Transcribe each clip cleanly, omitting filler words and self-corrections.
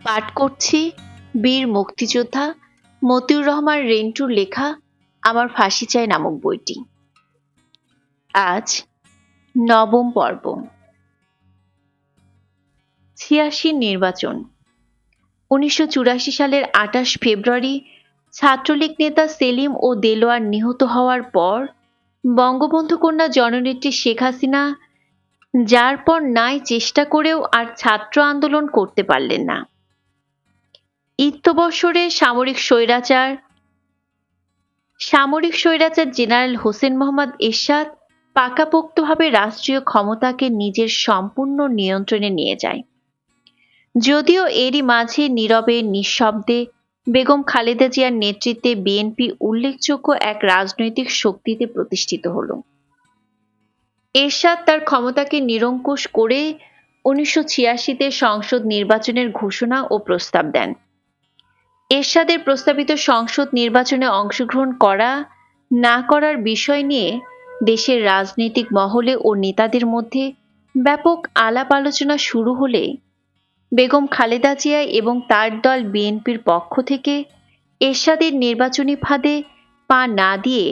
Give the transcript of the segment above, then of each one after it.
পাঠ করছি বীর মুক্তিযোদ্ধা মতিউর রহমান রেন্টুর লেখা আমার ফাঁসি চাই নামক বইটি। আজ নবম পর্ব। ৮৬ নির্বাচন। ১৯৮৪ সালের ২৮ ফেব্রুয়ারি ছাত্রলীগ নেতা সেলিম ও দেলোয়ার নিহত হওয়ার পর বঙ্গবন্ধু কন্যা জননেত্রী শেখ হাসিনা যার পর নাই চেষ্টা করেও আর ছাত্র আন্দোলন করতে পারলেন না। ইত্যবসরে সামরিক স্বৈরাচার জেনারেল হোসেন মোহাম্মদ এরশাদ পাকাপোক্তভাবে রাষ্ট্রীয় ক্ষমতাকে নিজের সম্পূর্ণ নিয়ন্ত্রণে নিয়ে যায়। যদিও এরই মাঝে নীরবে নিঃশব্দে বেগম খালেদা জিয়ার নেতৃত্বে বিএনপি উল্লেখযোগ্য এক রাজনৈতিক শক্তিতে প্রতিষ্ঠিত হল। এরশাদ তার ক্ষমতাকে নিরঙ্কুশ করে ১৯৮৬তে সংসদ নির্বাচনের ঘোষণা ও প্রস্তাব দেন। এরশাদের প্রস্তাবিত সংসদ নির্বাচনে অংশগ্রহণ করা না করার বিষয় নিয়ে দেশের রাজনৈতিক মহলে ও নেতাদের মধ্যে ব্যাপক আলাপ আলোচনা শুরু হলে বেগম খালেদা জিয়া এবং তার দল বিএনপির পক্ষ থেকে এরশাদের নির্বাচনী ফাঁদে পা না দিয়ে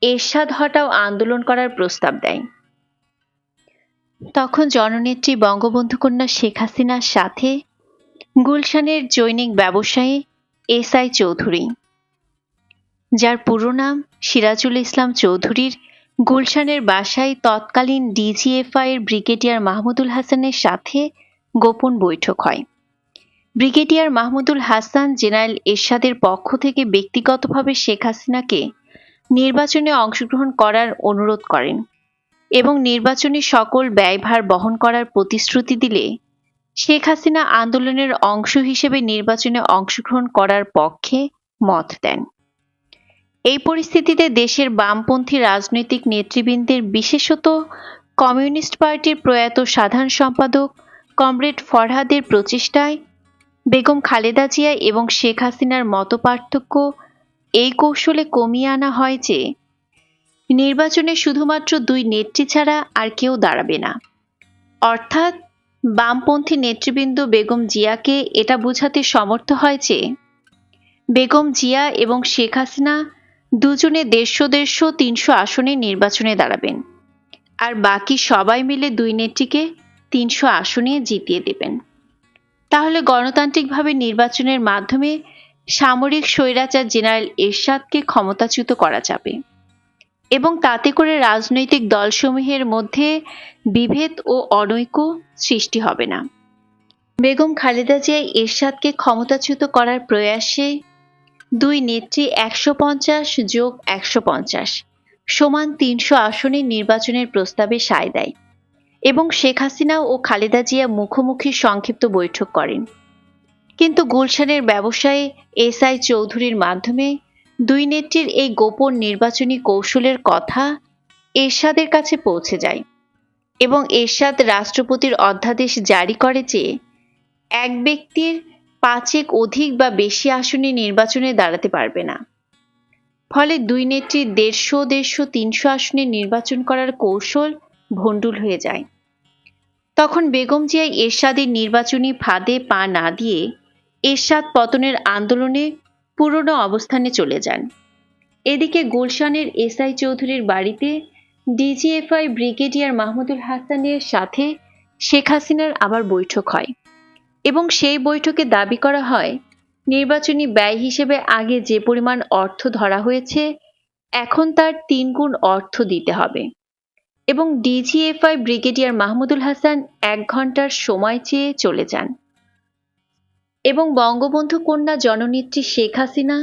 এরশাদ হটাও আন্দোলন করার প্রস্তাব দেয়। তখন জননেত্রী বঙ্গবন্ধু কন্যা শেখ হাসিনার সাথে গুলশানের জৈনিক ব্যবসায়ী এসআই চৌধুরী, যার পুরো নাম সিরাজুল ইসলাম চৌধুরীর গুলশানের বাসায় তৎকালীন ডিজিএফআই এর ব্রিগেডিয়ার মাহমুদুল হাসানের সাথে গোপন বৈঠক হয়। ব্রিগেডিয়ার মাহমুদুল হাসান জেনারেল এরশাদের পক্ষ থেকে ব্যক্তিগতভাবে শেখ হাসিনাকে নির্বাচনে অংশগ্রহণ করার অনুরোধ করেন এবং নির্বাচনী সকল ব্যয়ভার বহন করার প্রতিশ্রুতি দিলে শেখ হাসিনা আন্দোলনের অংশ হিসেবে নির্বাচনে অংশগ্রহণ করার পক্ষে মত দেন। এই পরিস্থিতিতে দেশের বামপন্থী রাজনৈতিক নেতৃবৃন্দের, বিশেষত কমিউনিস্ট পার্টির প্রয়াত সাধারণ সম্পাদক কমরেড ফরহাদের প্রচেষ্টায় বেগম খালেদা জিয়া এবং শেখ হাসিনার মতপার্থক্য এই কৌশলে কমিয়ে আনা হয় যে নির্বাচনে শুধুমাত্র দুই নেত্রী ছাড়া আর কেউ দাঁড়াবে না। অর্থাৎ বামপন্থী নেতৃবৃন্দ বেগম জিয়াকে এটা বোঝাতে সমর্থ হয় যে বেগম জিয়া এবং শেখ হাসিনা দুজনে ১৫০-৩০০ আসনে নির্বাচনে দাঁড়াবেন, আর বাকি সবাই মিলে দুই নেত্রীকে ৩০০ আসনে জিতিয়ে দেবেন। তাহলে গণতান্ত্রিকভাবে নির্বাচনের মাধ্যমে সামরিক স্বৈরাচার জেনারেল এরশাদকে ক্ষমতাচ্যুত করা যাবে এবং তাতে করে রাজনৈতিক দলসমূহের মধ্যে বিভেদ ও অনৈক্য সৃষ্টি হবে না। বেগম খালেদা জিয়া এরশাদকে ক্ষমতাচ্যুত করার প্রয়াসে দুই নেত্রী ১৫০+১৫০ সমান ৩০০ আসনে নির্বাচনের প্রস্তাবে সায় দেয় এবং শেখ হাসিনা ও খালেদা জিয়া মুখোমুখি সংক্ষিপ্ত বৈঠক করেন। কিন্তু গুলশানের ব্যবসায়ী এসআই চৌধুরীর মাধ্যমে দুই নেত্রীর এই গোপন নির্বাচনী কৌশলের কথা এরশাদের কাছে পৌঁছে যায় এবং এরশাদ রাষ্ট্রপতির অধ্যাদেশ জারি করে যে এক ব্যক্তির ৫-এর অধিক বা বেশি আসনে নির্বাচনে দাঁড়াতে পারবে না। ফলে দুই নেত্রীর ১৫০-৩০০ আসনে নির্বাচন করার কৌশল ভণ্ডুল হয়ে যায়। তখন বেগম জিয়া এরশাদের নির্বাচনী ফাঁদে পা না দিয়ে এরশাদ পতনের আন্দোলনে পুরনো অবস্থানে চলে যান। এদিকে গুলশানের এসআই চৌধুরীর বাড়িতে ডিজিএফআই ব্রিগেডিয়ার মাহমুদুল হাসানের সাথে শেখ হাসিনার আবার বৈঠক হয় এবং সেই বৈঠকে দাবি করা হয় নির্বাচনী ব্যয় হিসেবে আগে যে পরিমাণ অর্থ ধরা হয়েছে এখন তার ৩ গুণ অর্থ দিতে হবে এবং ডিজিএফআই ব্রিগেডিয়ার মাহমুদুল হাসান ১ ঘন্টার সময় চেয়ে চলে যান এবং বঙ্গবন্ধু কন্যা জননেত্রী শেখ হাসিনা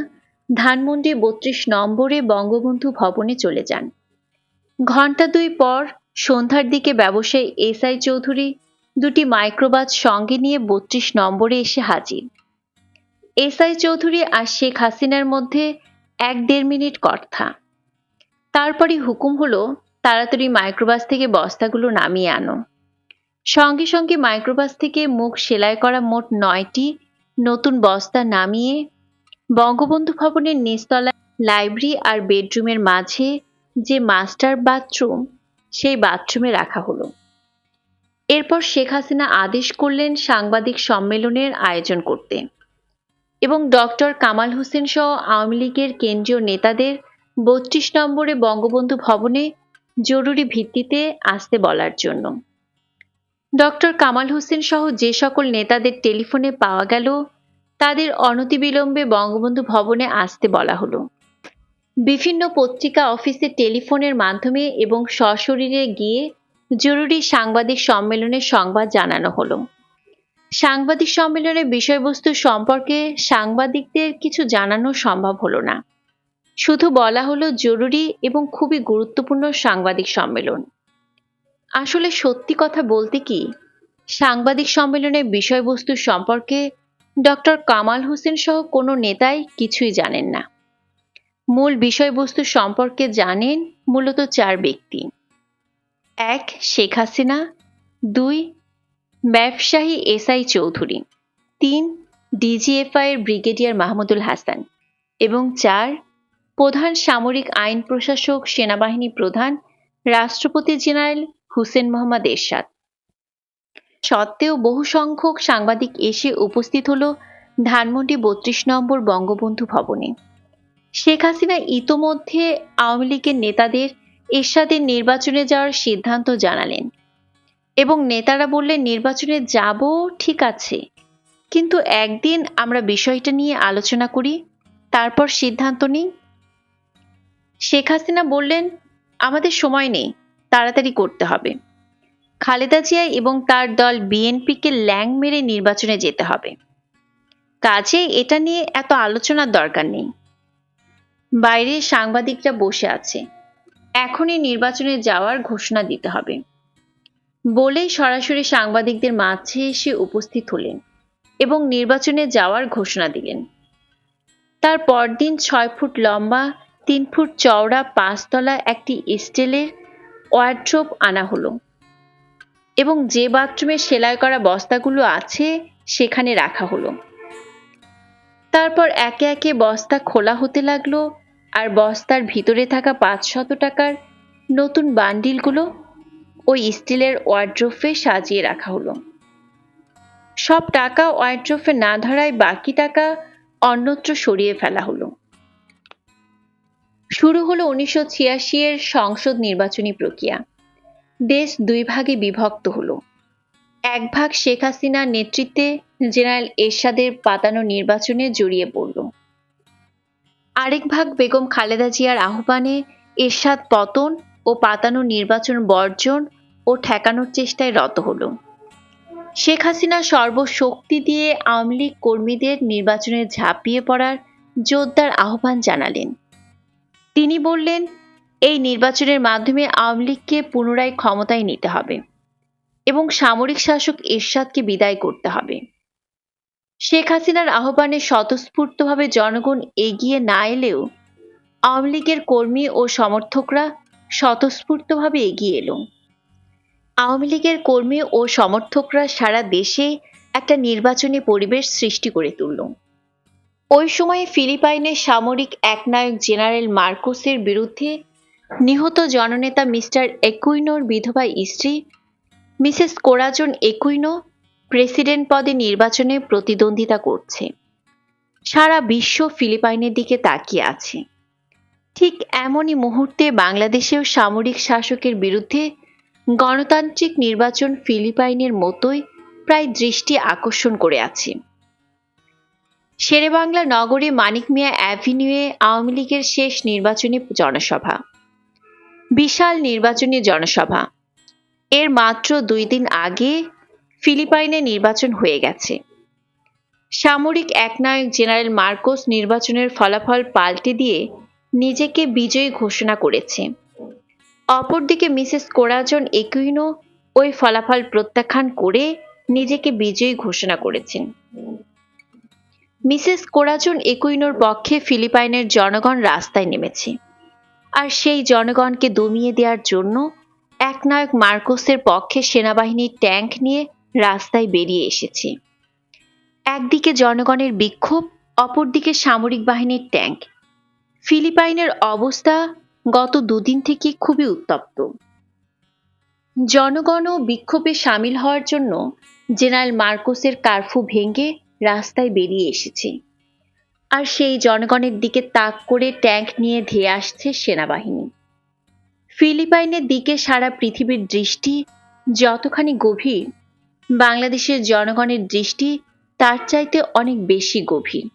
ধানমন্ডি ৩২ নম্বরে বঙ্গবন্ধু ভবনে চলে যান। ঘণ্টা ২ পর সন্ধ্যার দিকে ব্যবসায়ী এসআই চৌধুরী দুটি মাইক্রোবাস সঙ্গে নিয়ে ৩২ নম্বরে এসে হাজির। এসআই চৌধুরী আর শেখ হাসিনার মধ্যে ১-১.৫ মিনিট কথা। তারপরই হুকুম হলো তাড়াতাড়ি মাইক্রোবাস থেকে বস্তাগুলো নামিয়ে আনো। সঙ্গে সঙ্গে মাইক্রোবাস থেকে মুখ সেলাই করা মোট ৯টি নতুন বস্তা নামিয়ে বঙ্গবন্ধু ভবনের নিচতলায় লাইব্রেরি আর বেডরুমের মাঝে যে মাস্টার বাথরুম, সেই বাথরুমে রাখা হলো। এরপর শেখ হাসিনা আদেশ করলেন সাংবাদিক সম্মেলনের আয়োজন করতে এবং ডক্টর কামাল হোসেন সহ আওয়ামী লীগের কেন্দ্রীয় নেতাদের ৩২ নম্বরে বঙ্গবন্ধু ভবনে জরুরি ভিত্তিতে আসতে বলার জন্য। ডক্টর কামাল হোসেন সহ যে সকল নেতাদের টেলিফোনে পাওয়া গেল তাদের অনতিবিলম্বে বঙ্গবন্ধু ভবনে আসতে বলা হলো। বিভিন্ন পত্রিকা অফিসে টেলিফোনের মাধ্যমে এবং সশরীরে গিয়ে জরুরি সাংবাদিক সম্মেলনের সংবাদ জানানো হলো। সাংবাদিক সম্মেলনের বিষয়বস্তু সম্পর্কে সাংবাদিকদের কিছু জানানো সম্ভব হলো না। শুধু বলা হলো জরুরি এবং খুবই গুরুত্বপূর্ণ সাংবাদিক সম্মেলন। আসলে সত্যি কথা বলতে কি, সাংবাদিক সম্মেলনের বিষয়বস্তু সম্পর্কে ডক্টর কামাল হোসেন সহ কোনো নেতাই কিছুই জানেন না। মূল বিষয়বস্তু সম্পর্কে জানেন মূলত 4 ব্যক্তি। 1. শেখ হাসিনা, 2. ব্যবসায়ী এসআই চৌধুরী, 3. ডিজিএফআই এর ব্রিগেডিয়ার মাহমুদুল হাসান এবং 4. প্রধান সামরিক আইন প্রশাসক সেনাবাহিনী প্রধান রাষ্ট্রপতি জেনারেল হুসেন মোহাম্মদ এরশাদ। সত্ত্বেও বহু সংখ্যক সাংবাদিক এসে উপস্থিত হলো ধানমন্ডি ৩২ নম্বর বঙ্গবন্ধু ভবনে। শেখ হাসিনা ইতোমধ্যে আওয়ামী লীগের নেতাদের এরশাদের নির্বাচনে যাওয়ার সিদ্ধান্ত জানালেন এবং নেতারা বললেন নির্বাচনে যাব ঠিক আছে, কিন্তু একদিন আমরা বিষয়টা নিয়ে আলোচনা করি, তারপর সিদ্ধান্ত নিই। শেখ হাসিনা বললেন আমাদের সময় নেই, তাড়াতাড়ি করতে হবে। খালেদা জিয়া এবং তার দল বিএনপিকে ল্যাং মেরে নির্বাচনে যেতে হবে, কাজে এটা নিয়ে এত আলোচনার দরকার নেই। বাইরে সাংবাদিকরা বসে আছে, এখনই নির্বাচনে যাওয়ার ঘোষণা দিতে হবে বলেই সরাসরি সাংবাদিকদের মাঝে এসে উপস্থিত হলেন এবং নির্বাচনে যাওয়ার ঘোষণা দিলেন। তার পরদিন 6 ফুট লম্বা 3 ফুট চওড়া 5 তলা একটি স্টিলের ওয়ার্ড্রোব আনা হলো এবং যে বাথরুমে সেলাই করা বস্তাগুলো আছে সেখানে রাখা হলো। তারপর একে একে বস্তা খোলা হতে লাগলো আর বস্তার ভিতরে থাকা 500 টাকার নতুন বান্ডিলগুলো ওই স্টিলের ওয়ার্ড্রোবে সাজিয়ে রাখা হলো। সব টাকা ওয়ার্ড্রোবে না ধরায় বাকি টাকা অন্যত্র সরিয়ে ফেলা হলো। শুরু হলো 1986 এর সংসদ নির্বাচনী প্রক্রিয়া। দেশ 2 ভাগে বিভক্ত হলো। এক ভাগ শেখ হাসিনার নেতৃত্বে জেনারেল এরশাদের পাতানো নির্বাচনে জড়িয়ে পড়ল। আরেক ভাগ বেগম খালেদা জিয়ার আহ্বানে এরশাদ পতন ও পাতানো নির্বাচন বর্জন ও ঠেকানোর চেষ্টায় রত হলো। শেখ হাসিনা সর্বশক্তি দিয়ে আওয়ামী লীগ কর্মীদের নির্বাচনে ঝাঁপিয়ে পড়ার জোরদার আহ্বান জানালেন। তিনি বললেন এই নির্বাচনের মাধ্যমে আওয়ামী লীগকে পুনরায় ক্ষমতায় নিতে হবে এবং সামরিক শাসক এরশাদকে বিদায় করতে হবে। শেখ হাসিনার আহ্বানে স্বতঃস্ফূর্তভাবে জনগণ এগিয়ে না এলেও আওয়ামী লীগের কর্মী ও সমর্থকরা স্বতঃস্ফূর্তভাবে এগিয়ে এলো। আওয়ামী লীগের কর্মী ও সমর্থকরা সারা দেশে একটা নির্বাচনী পরিবেশ সৃষ্টি করে তুলল। ওই সময়ে ফিলিপাইনের সামরিক একনায়ক জেনারেল মার্কোসের বিরুদ্ধে নিহত জননেতা মিস্টার একুইনোর বিধবা স্ত্রী মিসেস কোরাজন একুইনো প্রেসিডেন্ট পদে নির্বাচনে প্রতিদ্বন্দ্বিতা করছে। সারা বিশ্ব ফিলিপাইনের দিকে তাকিয়ে আছে। ঠিক এমনই মুহূর্তে বাংলাদেশেও সামরিক শাসকের বিরুদ্ধে গণতান্ত্রিক নির্বাচন ফিলিপাইনের মতোই প্রায় দৃষ্টি আকর্ষণ করে আছে। শেরেবাংলা নগরে মানিক মিয়া অ্যাভিনিউয়ে আওয়ামী লীগের শেষ নির্বাচনী জনসভা, বিশাল নির্বাচনী জনসভা। এর মাত্র 2 দিন আগে ফিলিপাইনে নির্বাচন হয়ে গেছে। সামরিক একনায়ক জেনারেল মার্কোস নির্বাচনের ফলাফল পাল্টে দিয়ে নিজেকে বিজয়ী ঘোষণা করেছে। অপরদিকে মিসেস কোরাজন একুইনো ওই ফলাফল প্রত্যাখ্যান করে নিজেকে বিজয়ী ঘোষণা করেছেন। মিসেস কোরাজন একুইনোর পক্ষে ফিলিপাইনের জনগণ রাস্তায় নেমেছে, আর সেই জনগণকে দমিয়ে দেওয়ার জন্য একনায়ক মার্কোসের পক্ষে সেনাবাহিনীর ট্যাঙ্ক নিয়ে রাস্তায় বেরিয়ে এসেছে। একদিকে জনগণের বিক্ষোভ, অপরদিকে সামরিক বাহিনীর ট্যাঙ্ক। ফিলিপাইনের অবস্থা গত 2 দিন থেকে খুবই উত্তপ্ত। জনগণও বিক্ষোভে সামিল হওয়ার জন্য জেনারেল মার্কোসের কারফিউ ভেঙে রাস্তায় বেরিয়ে এসেছে। আর সেই জনগণের দিকে তাক করে ট্যাঙ্ক নিয়ে ধেয়ে আসছে সেনাবাহিনী। ফিলিপাইনের দিকে সারা পৃথিবীর দৃষ্টি যতখানি গভীর, বাংলাদেশের জনগণের দৃষ্টি তার চাইতে অনেক বেশি গভীর।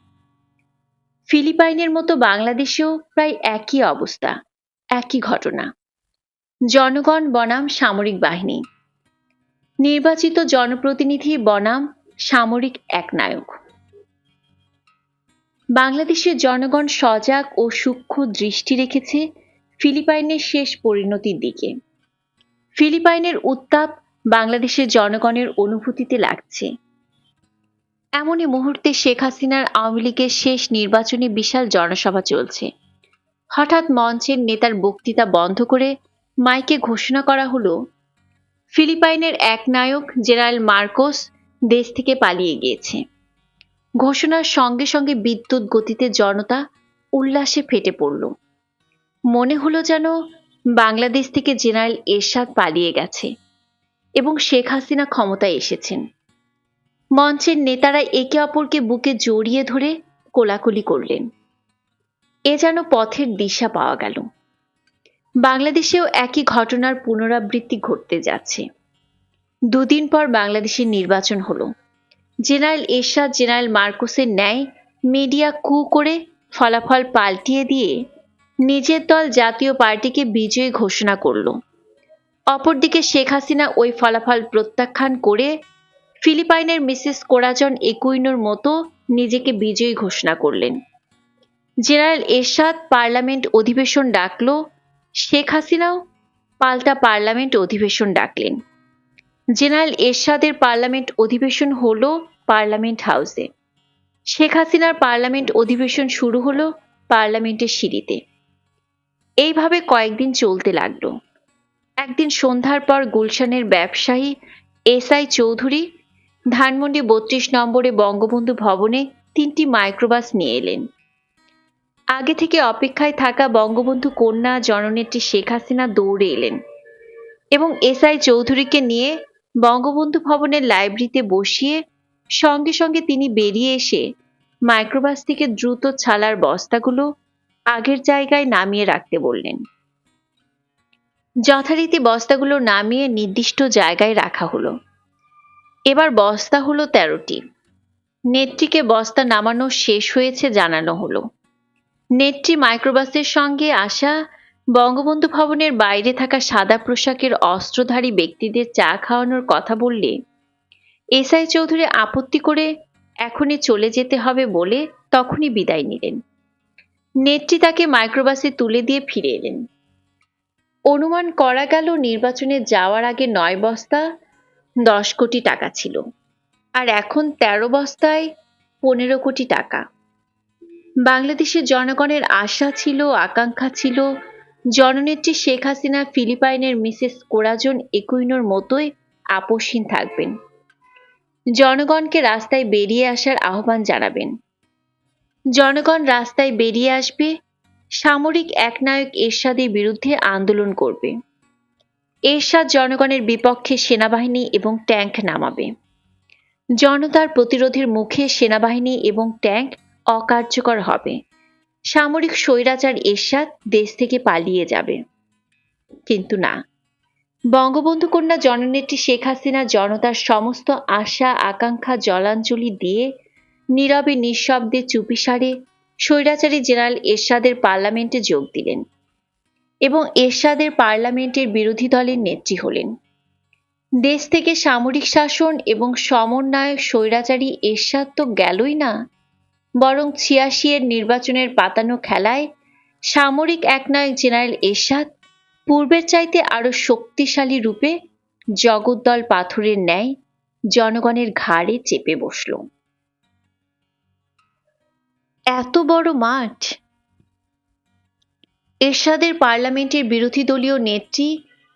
ফিলিপাইনের মতো বাংলাদেশেও প্রায় একই অবস্থা, একই ঘটনা। জনগণ বনাম সামরিক বাহিনী, নির্বাচিত জনপ্রতিনিধি বনাম সামরিক একনায়ক। বাংলাদেশের জনগণ সজাগ ও সূক্ষ্ম দৃষ্টি রেখেছে ফিলিপাইনের শেষ পরিণতির দিকে। ফিলিপাইনের উত্তাপ বাংলাদেশের জনগণের অনুভূতিতে লাগছে। এমনই মুহূর্তে শেখ হাসিনার আওয়ামী লীগের শেষ নির্বাচনে বিশাল জনসভা চলছে। হঠাৎ মঞ্চের নেতার বক্তৃতা বন্ধ করে মাইকে ঘোষণা করা হলো, ফিলিপাইনের এক নায়ক জেনারেল মার্কোস দেশ থেকে পালিয়ে গিয়েছে। ঘোষণার সঙ্গে সঙ্গে বিদ্যুৎ গতিতে জনতা উল্লাসে ফেটে পড়ল। মনে হলো যেন বাংলাদেশ থেকে জেনারেল এরশাদ পালিয়ে গেছে এবং শেখ হাসিনা ক্ষমতায় এসেছেন। মঞ্চের নেতারা একে অপরকে বুকে জড়িয়ে ধরে কোলাকুলি করলেন। এ যেন পথের দিশা পাওয়া গেল। বাংলাদেশেও একই ঘটনার পুনরাবৃত্তি ঘটতে যাচ্ছে। দুদিন পর বাংলাদেশের নির্বাচন হলো। জেনারেল এরশাদ জেনারেল মার্কোসের ন্যায় মিডিয়া কু করে ফলাফল পাল্টিয়ে দিয়ে নিজের দল জাতীয় পার্টিকে বিজয়ী ঘোষণা করল। অপরদিকে শেখ হাসিনা ওই ফলাফল প্রত্যাখ্যান করে ফিলিপাইনের মিসেস কোরাজন একুইনোর মতো নিজেকে বিজয়ী ঘোষণা করলেন। জেনারেল এরশাদ পার্লামেন্ট অধিবেশন ডাকল, শেখ হাসিনাও পাল্টা পার্লামেন্ট অধিবেশন ডাকলেন। জেনারেল এরশাদের পার্লামেন্ট অধিবেশন হলো পার্লামেন্ট হাউসে। শেখ হাসিনার পার্লামেন্ট অধিবেশন শুরু হলো পার্লামেন্টের সিঁড়িতে। এইভাবে কয়েকদিন চলতে লাগলো। একদিন সন্ধ্যার পর গুলশানের ব্যবসায়ী এসআই চৌধুরী ধানমন্ডি ৩২ নম্বরে বঙ্গবন্ধু ভবনে ৩টি মাইক্রোবাস নিয়ে এলেন। আগে থেকে অপেক্ষায় থাকা বঙ্গবন্ধু কন্যা জননেত্রী শেখ হাসিনা দৌড়ে এলেন এবং এসআই চৌধুরীকে নিয়ে বঙ্গবন্ধু ভবনের লাইব্রেরিতে বসিয়ে সঙ্গে সঙ্গে তিনি বেরিয়ে এসে মাইক্রোবাস থেকে দ্রুত ছালার বস্তাগুলো আগের জায়গায় নামিয়ে রাখতে বললেন। যথারীতি বস্তাগুলো নামিয়ে নির্দিষ্ট জায়গায় রাখা হলো। এবার বস্তা হলো ১৩টি। নেত্রীকে বস্তা নামানো শেষ হয়েছে জানানো হলো। নেত্রী মাইক্রোবাসের সঙ্গে আসা বঙ্গবন্ধু ভবনের বাইরে থাকা সাদা পোশাকের অস্ত্রধারী ব্যক্তিদের চা খাওয়ানোর কথা বললে এসআই চৌধুরী আপত্তি করে এখনই চলে যেতে হবে বলে তখনই বিদায় নিলেন। নেত্রী তাকে মাইক্রোবাসে তুলে দিয়ে ফিরে এলেন। অনুমান করা গেল নির্বাচনে যাওয়ার আগে ৯ বস্তা ১০ কোটি টাকা ছিল, আর এখন ১৩ বস্তায় ১৫ কোটি টাকা। বাংলাদেশের জনগণের আশা ছিল, আকাঙ্ক্ষা ছিল, জননেত্রী শেখ হাসিনা ফিলিপাইনের মিসেস কোরাজন একুইনোর মতোই আপোষহীন থাকবেন, জনগণকে রাস্তায় বেরিয়ে আসার আহ্বান জানাবেন। জনগণ রাস্তায় বেরিয়ে আসবে, সামরিক একনায়ক এরশাদের বিরুদ্ধে আন্দোলন করবে। এরশাদ জনগণের বিপক্ষে সেনাবাহিনী এবং ট্যাঙ্ক নামাবে। জনতার প্রতিরোধের মুখে সেনাবাহিনী এবং ট্যাঙ্ক অকার্যকর হবে। সামরিক স্বৈরাচার এরশাদ দেশ থেকে পালিয়ে যাবে। কিন্তু না, বঙ্গবন্ধু কন্যা জননেত্রী শেখ হাসিনা জনতার সমস্ত আশা আকাঙ্ক্ষা জলাঞ্জলি দিয়ে নীরবে নিঃশব্দে চুপিসারে স্বৈরাচারী জেনারেল এরশাদের পার্লামেন্টে যোগ দিলেন এবং এরশাদের পার্লামেন্টের বিরোধী দলের নেত্রী হলেন। দেশ থেকে সামরিক শাসন এবং সমন্বয়ক স্বৈরাচারী এরশাদ তো গেলই না, বরং ৮৬ এর নির্বাচনের পাতানো খেলায় সামরিক একনায়ক জেনারেল এরশাদ পূর্বের চাইতে আরো শক্তিশালী রূপে জগদ্দল পাথরের ন্যায় জনগণের ঘাড়ে চেপে বসল। এত বড় মাঠ! এরশাদের পার্লামেন্টের বিরোধী দলীয় নেত্রী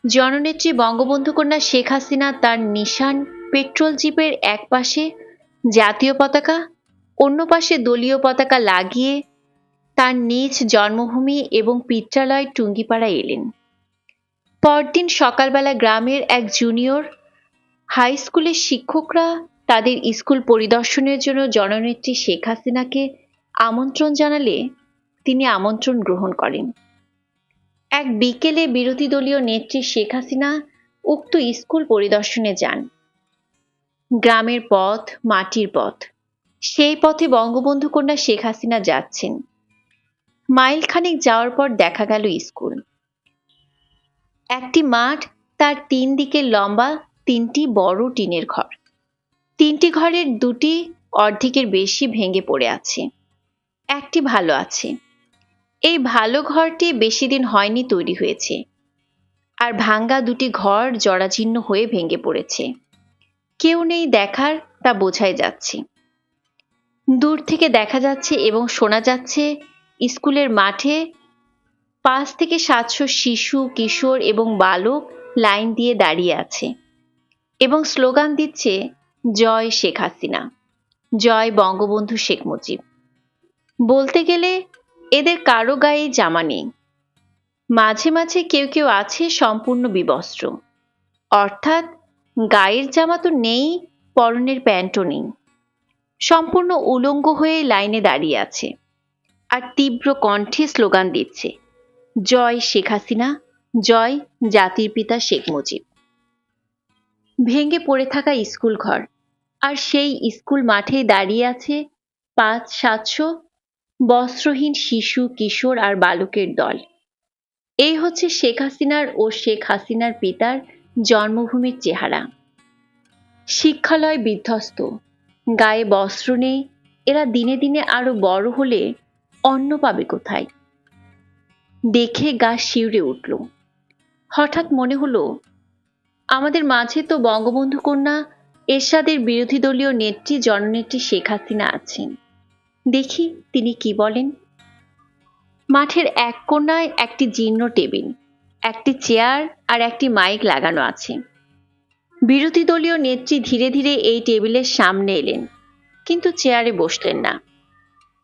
জননেত্রী বঙ্গবন্ধু কন্যা শেখ হাসিনা তার নিশান পেট্রোল জিপের এক পাশে জাতীয় পতাকা, অন্য পাশে দলীয় পতাকা লাগিয়ে তার নিজ জন্মভূমি এবং পিত্রালয় টুঙ্গিপাড়ায় এলেন। পরদিন সকালবেলা গ্রামের এক জুনিয়র হাই স্কুলের শিক্ষকরা তাদের স্কুল পরিদর্শনের জন্য জননেত্রী শেখ হাসিনাকে আমন্ত্রণ জানালে তিনি আমন্ত্রণ গ্রহণ করেন। এক বিকেলে বিরোধী দলীয় নেত্রী শেখ হাসিনা উক্ত স্কুল পরিদর্শনে যান। গ্রামের পথ মাটির পথ, সেই পথে বঙ্গবন্ধু কন্যা শেখ হাসিনা যাচ্ছেন। মাইল খানেক যাওয়ার পর দেখা গেল স্কুল। একটি মাঠ, তার 3 দিকে লম্বা 3টি বড় টিনের ঘর। 3টি ঘরের 2টি অর্ধেকের বেশি ভেঙে পড়ে আছে, একটি ভালো আছে। এই ভালো ঘরটি বেশি দিন হয়নি তৈরি হয়েছে, আর ভাঙ্গা 2টি ঘর জরাজীর্ণ হয়ে ভেঙে পড়েছে। কেউ নেই দেখার, তা বোঝাই যাচ্ছে। দূর থেকে দেখা যাচ্ছে এবং শোনা যাচ্ছে স্কুলের মাঠে 5 থেকে 700 শিশু, কিশোর এবং বালক লাইন দিয়ে দাঁড়িয়ে আছে এবং স্লোগান দিচ্ছে, জয় শেখ হাসিনা, জয় বঙ্গবন্ধু শেখ মুজিব। বলতে গেলে এদের কারো গায়ে জামা নেই। মাঝে মাঝে কেউ কেউ আছে সম্পূর্ণ বিবস্ত্র, অর্থাৎ গায়ের জামা তো নেই, পরনের প্যান্টও নেই। সম্পূর্ণ উলঙ্গ হয়ে লাইনে দাঁড়িয়ে আছে আর তীব্র কণ্ঠে স্লোগান দিচ্ছে, জয় শেখ হাসিনা, জয় জাতির পিতা শেখ মুজিব। ভেঙে পড়ে থাকা স্কুল ঘর, আর সেই স্কুল মাঠে দাঁড়িয়ে আছে 500-700 বস্ত্রহীন শিশু, কিশোর আর বালকের দল। এই হচ্ছে শেখ হাসিনার ও শেখ হাসিনার পিতার জন্মভূমির চেহারা। শিক্ষালয় বিধ্বস্ত, গায়ে বস্ত্র নেই। এরা দিনে দিনে আরো বড় হলে অন্ন পাবে কোথায়? দেখে গা শিউরে উঠল। হঠাৎ মনে হলো, আমাদের মাঝে তো বঙ্গবন্ধু কন্যা এরশাদের বিরোধী দলীয় নেত্রী জননেত্রী শেখ হাসিনা আছেন। দেখি তিনি কি বলেন। মাঠের এক কোণায় একটি জীর্ণ টেবিল, একটি চেয়ার আর একটি মাইক লাগানো আছে। বিরোধী দলীয় নেত্রী ধীরে ধীরে এই টেবিলের সামনে এলেন, কিন্তু চেয়ারে বসলেন না।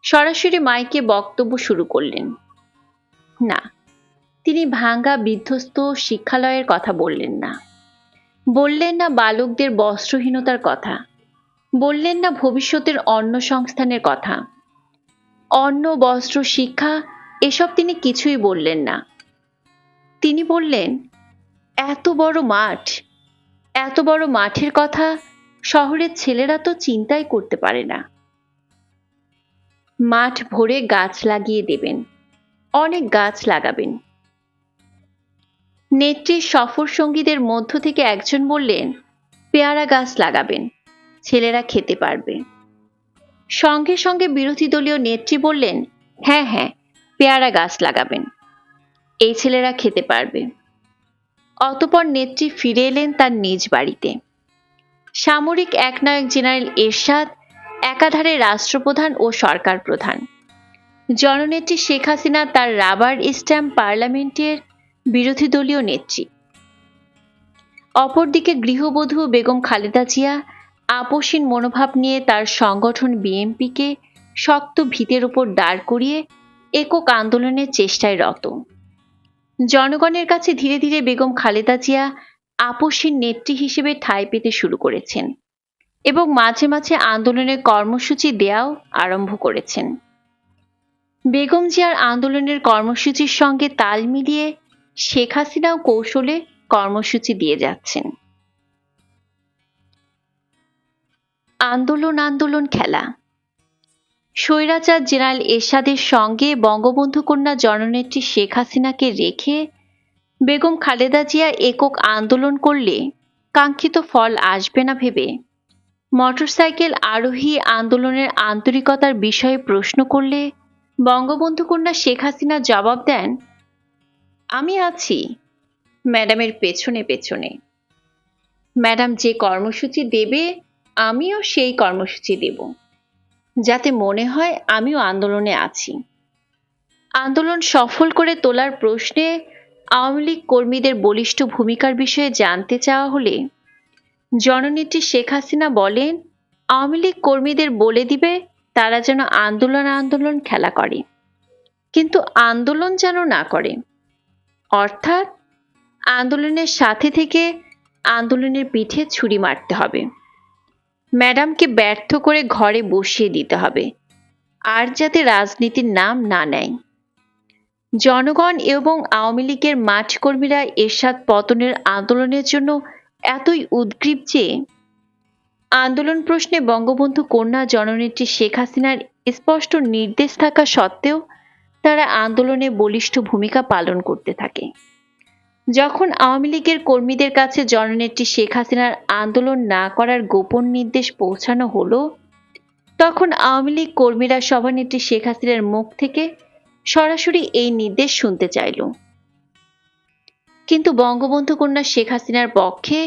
সরাসরি মাইকে বক্তব্য শুরু করলেন না। তিনি ভাঙ্গা বিধ্বস্ত শিক্ষালয়ের কথা বললেন না, বললেন না বালকদের বস্ত্রহীনতার কথা, বললেন না ভবিষ্যতের অন্ন সংস্থানের কথা। অন্ন, বস্ত্র, শিক্ষা এসব তিনি কিছুই বললেন না। তিনি বললেন, এত বড় মাঠ, এত বড় মাঠের কথা শহরের ছেলেরা তো চিন্তাই করতে পারে না। মাঠ ভরে গাছ লাগিয়ে দেবেন, অনেক গাছ লাগাবেন। নেত্রীর সফর সঙ্গীদের মধ্য থেকে একজন বললেন, পেয়ারা গাছ লাগাবেন, ছেলেরা খেতে পারবে। সঙ্গে সঙ্গে বিরোধী দলীয় নেত্রী বললেন, হ্যাঁ হ্যাঁ, পেয়ারা গাছ লাগাবেন, এই ছেলেরা খেতে পারবে। অতঃপর নেত্রী ফিরে এলেন তার নিজ বাড়িতে। সামরিক একনায়ক জেনারেল এরশাদ একাধারে রাষ্ট্রপ্রধান ও সরকার প্রধান। জননেত্রী শেখ হাসিনা তার রাবার স্ট্যাম্প পার্লামেন্টের বিরোধী দলীয় নেত্রী। অপরদিকে গৃহবধূ বেগম খালেদা জিয়া আপোষহীন মনোভাব নিয়ে তার সংগঠন বিএনপিকে শক্ত ভিতের উপর দাঁড় করিয়ে একক আন্দোলনের চেষ্টায় রত। জনগণের কাছে ধীরে ধীরে বেগম খালেদা জিয়া আপোষহীন নেত্রী হিসেবে ঠাঁই পেতে শুরু করেছেন এবং মাঝে মাঝে আন্দোলনের কর্মসূচি দেওয়াও আরম্ভ করেছেন। বেগম জিয়ার আন্দোলনের কর্মসূচির সঙ্গে তাল মিলিয়ে শেখ হাসিনাও কৌশলে কর্মসূচি দিয়ে যাচ্ছেন। আন্দোলন আন্দোলন খেলা। স্বৈরাচার জেনারেল এরশাদের সঙ্গে বঙ্গবন্ধু কন্যা জননেত্রী শেখ হাসিনাকে রেখে বেগম খালেদা জিয়া একক আন্দোলন করলে কাঙ্ক্ষিত ফল আসবে না ভেবে মোটরসাইকেল আরোহী আন্দোলনের আন্তরিকতার বিষয়ে প্রশ্ন করলে বঙ্গবন্ধু কন্যা শেখ হাসিনা জবাব দেন, আমি আছি ম্যাডামের পেছনে পেছনে। ম্যাডাম যে কর্মসূচি দেবে আমিও সেই কর্মসূচি দেব, যাতে মনে হয় আমিও আন্দোলনে আছি। আন্দোলন সফল করে তোলার প্রশ্নে আওয়ামী লীগ কর্মীদের বলিষ্ঠ ভূমিকার বিষয়ে জানতে চাওয়া হলে জননেত্রী শেখ হাসিনা বলেন, আওয়ামী লীগ কর্মীদের বলে দিবে তারা যেন আন্দোলন আন্দোলন খেলা করে, কিন্তু আন্দোলন যেন না করে। অর্থাৎ আন্দোলনের সাথে থেকে আন্দোলনের পিঠে ছুরি মারতে হবে, ম্যাডামকে ব্যর্থ করে ঘরে বসিয়ে দিতে হবে, আর যাতে রাজনীতির নাম না নেয়। জনগণ এবং আওয়ামী লীগের মাঠ কর্মীরা এরশাদ পতনের আন্দোলনের জন্য এতই উদ্গ্রীব যে আন্দোলন প্রশ্নে বঙ্গবন্ধু কন্যা জননেত্রী শেখ হাসিনার স্পষ্ট নির্দেশ থাকা সত্ত্বেও তারা আন্দোলনে বলিষ্ঠ ভূমিকা পালন করতে থাকে। যখন আওয়ামী লীগের কর্মীদের কাছে জননেত্রী শেখ হাসিনার আন্দোলন না করার গোপন নির্দেশ পৌঁছানো হলো, তখন আওয়ামী লীগ কর্মীরা সভানেত্রী শেখ হাসিনার মুখ থেকে সরাসরি এই নির্দেশ শুনতে চাইল। কিন্তু বঙ্গবন্ধু কন্যা শেখ হাসিনার পক্ষে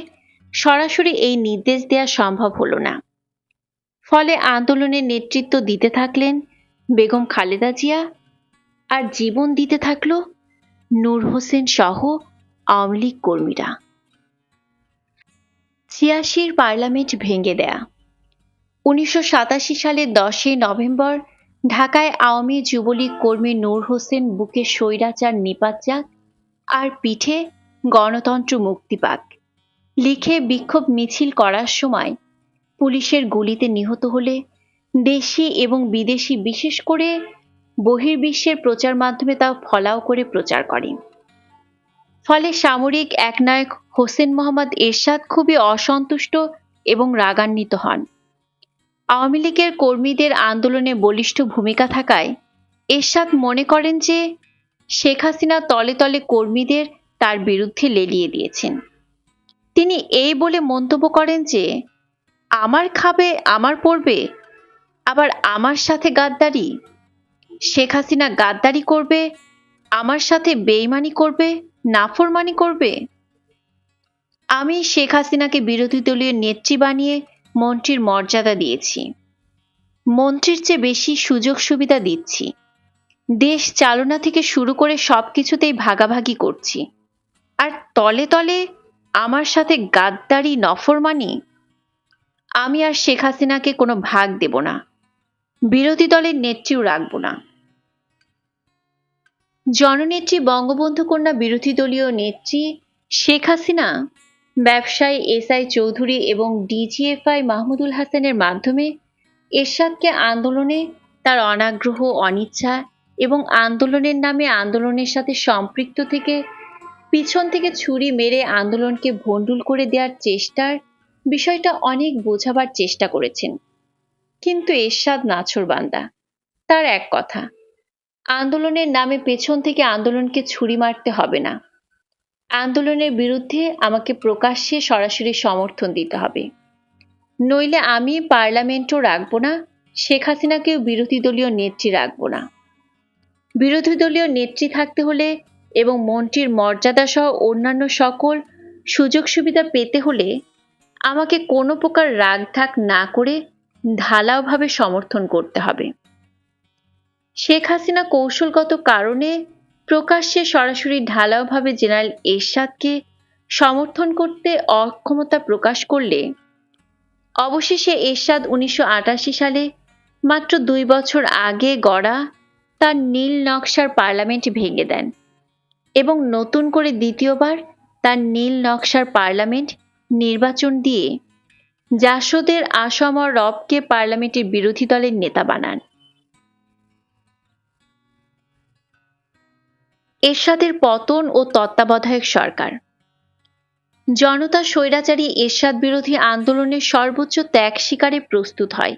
সরাসরি এই নির্দেশ দেওয়া সম্ভব হলো না। ফলে আন্দোলনের নেতৃত্ব দিতে থাকলেন বেগম খালেদা জিয়া, আর জীবন দিতে থাকলো নূর হোসেন সহ আওয়ামী লীগ কর্মীরা। ৮৬ পার্লামেন্ট ভেঙে দেয়া। ১৯৮৭ সালের ১০ই নভেম্বর ঢাকায় আওয়ামী যুবলীগ কর্মী নূর হোসেন বুকে স্বৈরাচার নিপাত যাক আর পিঠে গণতন্ত্র মুক্তি পাক লিখে বিক্ষোভ মিছিল করার সময় পুলিশের গুলিতে নিহত হলে দেশি এবং বিদেশি, বিশেষ করে বহির্বিশ্বের প্রচার মাধ্যমে তা ফলাও করে প্রচার করে। ফলে সামরিক একনায়ক হোসেন মোহাম্মদ এরশাদ খুবই অসন্তুষ্ট এবং রাগান্বিত হন। আওয়ামী লীগের কর্মীদের আন্দোলনে বলিষ্ঠ ভূমিকা থাকায় এরশাদ মনে করেন যে শেখ হাসিনা তলে তলে কর্মীদের তার বিরুদ্ধে লেলিয়ে দিয়েছেন। তিনি এই বলে মন্তব্য করেন যে আমার খাবে আমার পড়বে, আবার আমার সাথে গাদ্দারি। শেখ হাসিনা গাদ্দারি করবে, আমার সাথে বেইমানি করবে, নাফরমানি করবে। আমি শেখ হাসিনাকে বিরোধী দলীয় নেত্রী বানিয়ে মন্ত্রীর মর্যাদা দিয়েছি, মন্ত্রীর চেয়ে বেশি সুযোগ সুবিধা দিচ্ছি, দেশ চালনা থেকে শুরু করে সবকিছুতেই ভাগাভাগি করছি, আর তলে তলে আমার সাথে গাদ্দারি নফরমানি। আমি আর শেখ হাসিনাকে কোনো ভাগ দেব না, বিরোধী দলের নেত্রীও রাখব না। জননেত্রী বঙ্গবন্ধু কন্যা বিরোধী দলীয় নেত্রী শেখ হাসিনা ব্যবসায়ী এসআই চৌধুরী এবং ডিজিএফআই মাহমুদুল হাসানের মাধ্যমে এরশাদকে আন্দোলনে তার অনাগ্রহ, অনিচ্ছা এবং আন্দোলনের নামে আন্দোলনের সাথে সম্পৃক্ত থেকে পিছন থেকে ছুরি মেরে আন্দোলনকে ভণ্ডুল করে দেওয়ার চেষ্টার বিষয়টা অনেক বোঝাবার চেষ্টা করেছেন। কিন্তু এরশাদ নাছোড়বান্দা। তার এক কথা, আন্দোলনের নামে পেছন থেকে আন্দোলনকে ছুরি মারতে হবে না, আন্দোলনের বিরুদ্ধে আমাকে প্রকাশ্যে সরাসরি সমর্থন দিতে হবে, নইলে আমি পার্লামেন্টও রাখব না, শেখ হাসিনাকেও বিরোধী দলীয় নেত্রী রাখব না। বিরোধী দলীয় নেত্রী থাকতে হলে এবং মন্ত্রীর মর্যাদা সহ অন্যান্য সকল সুযোগ সুবিধা পেতে হলে আমাকে কোনো প্রকার রাগঢাক না করে ঢালাওভাবে সমর্থন করতে হবে। শেখ হাসিনা কৌশলগত কারণে প্রকাশ্যে সরাসরি ঢালাওভাবে জেনারেল এরশাদকে সমর্থন করতে অক্ষমতা প্রকাশ করলে অবশেষে এরশাদ ১৯৮৮ সালে মাত্র ২ বছর আগে গড়া তার নীল নকশার পার্লামেন্ট ভেঙে দেন এবং নতুন করে দ্বিতীয়বার তার নীল নকশার পার্লামেন্ট নির্বাচন দিয়ে জাসদের আসমর রবকে পার্লামেন্টের বিরোধী দলের নেতা বানান। এরশাদের পতন ও তত্ত্বাবধায়ক সরকার। জনতা স্বৈরাচারী এরশাদ বিরোধী আন্দোলনের সর্বোচ্চ ত্যাগ স্বীকারে প্রস্তুত হয়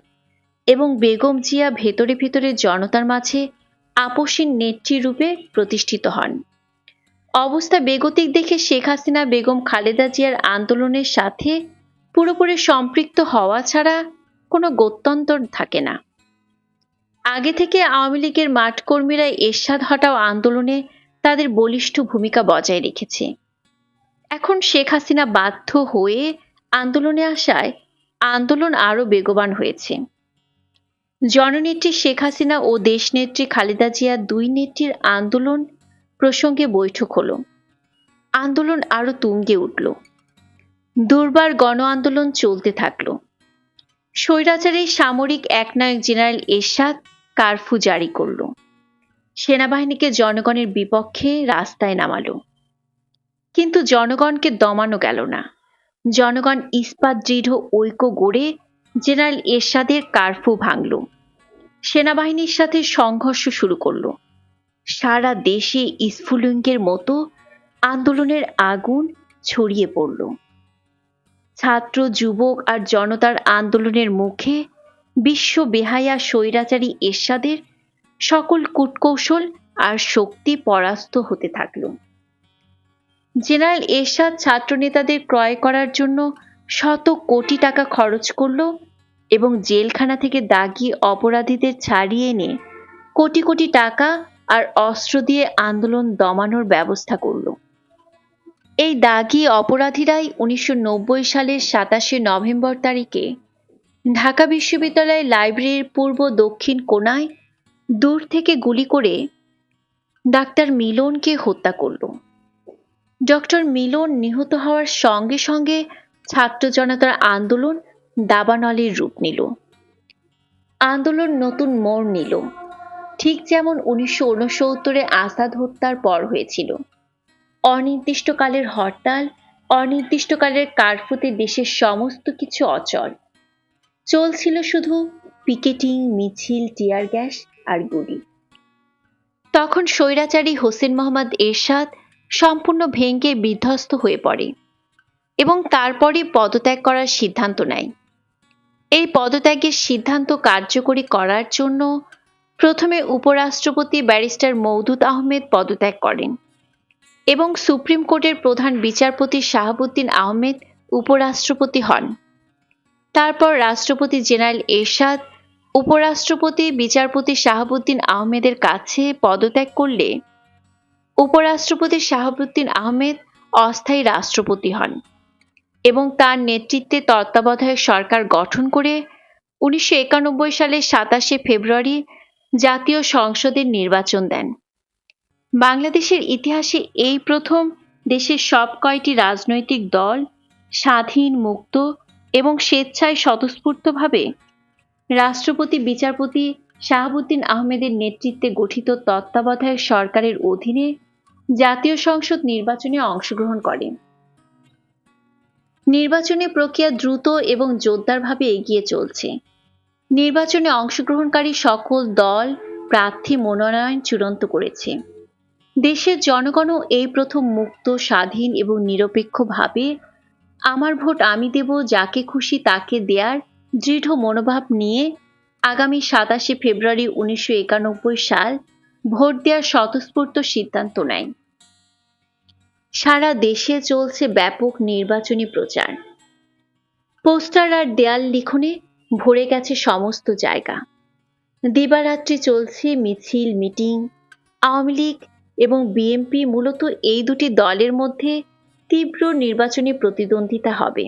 এবং বেগম জিয়া ভেতরে ভেতরে জনতার মাঝে আপসীন নেত্রী রূপে প্রতিষ্ঠিত হন। অবস্থা বেগতিক দেখে শেখ হাসিনা বেগম খালেদা জিয়ার আন্দোলনের সাথে পুরোপুরি সম্পৃক্ত হওয়া ছাড়া কোনো গত্যন্তর থাকে না। আগে থেকে আওয়ামী লীগের মাঠ কর্মীরা এরশাদ হটাও আন্দোলনে তাদের বলিষ্ঠ ভূমিকা বজায় রেখেছে। এখন শেখ হাসিনা বাধ্য হয়ে আন্দোলনে আসায় আন্দোলন আরও বেগবান হয়েছে। জননেত্রী শেখ হাসিনা ও দেশনেত্রী খালেদা জিয়া দুই নেত্রীর আন্দোলন প্রসঙ্গে বৈঠক হলো। আন্দোলন আরও তুঙ্গে উঠল। দুর্বার গণ আন্দোলন চলতে থাকলো। স্বৈরাচারী সামরিক একনায়ক জেনারেল এরশাদ কারফিউ জারি করলো, সেনাবাহিনীকে জনগণের বিপক্ষে রাস্তায় নামালো। কিন্তু জনগণকে দমানো গেল না। জনগণ ইস্পাত দৃঢ় ঐক্য গড়ে জেনারেল এরশাদের কারফিউ ভাঙল, সেনাবাহিনীর সাথে সংঘর্ষ শুরু করলো। সারা দেশে স্ফুলিঙ্গের মতো আন্দোলনের আগুন ছড়িয়ে পড়ল। ছাত্র, যুবক আর জনতার আন্দোলনের মুখে বিশ্ব বেহায়া স্বৈরাচারী এরশাদের সকল কূটকৌশল আর শক্তি পরাস্ত হতে থাকল। জেনারেল এরশাদ ছাত্রনেতাদের ক্রয় করার জন্য শত কোটি টাকা খরচ করল এবং জেলখানা থেকে দাগী অপরাধীদের ছাড়িয়ে এনে কোটি কোটি টাকা আর অস্ত্র দিয়ে আন্দোলন দমানোর ব্যবস্থা করল। এই দাগী অপরাধীরাই 1990 সালের 27 নভেম্বর তারিখে ঢাকা বিশ্ববিদ্যালয়ের লাইব্রেরির পূর্ব দক্ষিণ কোণায় দূর থেকে গুলি করে ডাক্তার মিলনকে হত্যা করল। ডক্টর মিলন নিহত হওয়ার সঙ্গে সঙ্গে ছাত্র জনতার আন্দোলন দাবানলের রূপ নিল। আন্দোলন নতুন মোড় নিল, ঠিক যেমন 1969-এ আসাদ হত্যার পর হয়েছিল। অনির্দিষ্টকালের হরতাল, অনির্দিষ্টকালের কারফিউতে দেশের সমস্ত কিছু অচল। চলছিল শুধু পিকেটিং, মিছিল, টিয়ার গ্যাস আর গুলি। তখন স্বৈরাচারী হোসেন মোহাম্মদ এরশাদ সম্পূর্ণ ভেঙে বিধ্বস্ত হয়ে পড়ে এবং তারপরই পদত্যাগ করার সিদ্ধান্ত নেয়। এই পদত্যাগের সিদ্ধান্ত কার্যকরী করার জন্য প্রথমে উপরাষ্ট্রপতি ব্যারিস্টার মওদুদ আহমেদ পদত্যাগ করেন এবং সুপ্রিম কোর্টের প্রধান বিচারপতি শাহাবুদ্দিন আহমেদ উপরাষ্ট্রপতি হন। তারপর রাষ্ট্রপতি জেনারেল এরশাদ উপরাষ্ট্রপতি বিচারপতি শাহাবুদ্দিন আহমেদের কাছে পদত্যাগ করলে উপরাষ্ট্রপতি শাহাবুদ্দিন আহমেদ অস্থায়ী রাষ্ট্রপতি হন এবং তার নেতৃত্বে তত্ত্বাবধায়ক সরকার গঠন করে 1991 সালের 27 ফেব্রুয়ারি জাতীয় সংসদের নির্বাচন দেন। বাংলাদেশের ইতিহাসে এই প্রথম দেশের সব কয়টি রাজনৈতিক দল স্বাধীন, মুক্ত এবং স্বেচ্ছায় স্বতঃস্ফূর্তভাবে রাষ্ট্রপতি বিচারপতি শাহাবুদ্দিন আহমেদের নেতৃত্বে গঠিত তত্ত্বাবধায়ক সরকারের অধীনে জাতীয় সংসদ নির্বাচনে অংশগ্রহণ করে। নির্বাচনী প্রক্রিয়া দ্রুত এবং জোরদারভাবে এগিয়ে চলছে। নির্বাচনে অংশগ্রহণকারী সকল দল প্রার্থী মনোনয়ন চূড়ান্ত করেছে। দেশের জনগণও এই প্রথম মুক্ত, স্বাধীন এবং নিরপেক্ষভাবে আমার ভোট আমি দেব, যাকে খুশি তাকে দেয়ার দৃঢ় মনোভাব নিয়ে আগামী 27 ফেব্রুয়ারি 1991 সাল ভোট দেওয়ার স্বতঃস্ফূর্ত সিদ্ধান্ত নেয়। সারা দেশে চলছে ব্যাপক নির্বাচনী প্রচার। পোস্টার আর দেয়াল লিখনে ভরে গেছে সমস্ত জায়গা। দিবারাত্রি চলছে মিছিল, মিটিং। আওয়ামী লীগ এবং বিএনপি, মূলত এই দুটি দলের মধ্যে তীব্র নির্বাচনী প্রতিদ্বন্দ্বিতা হবে।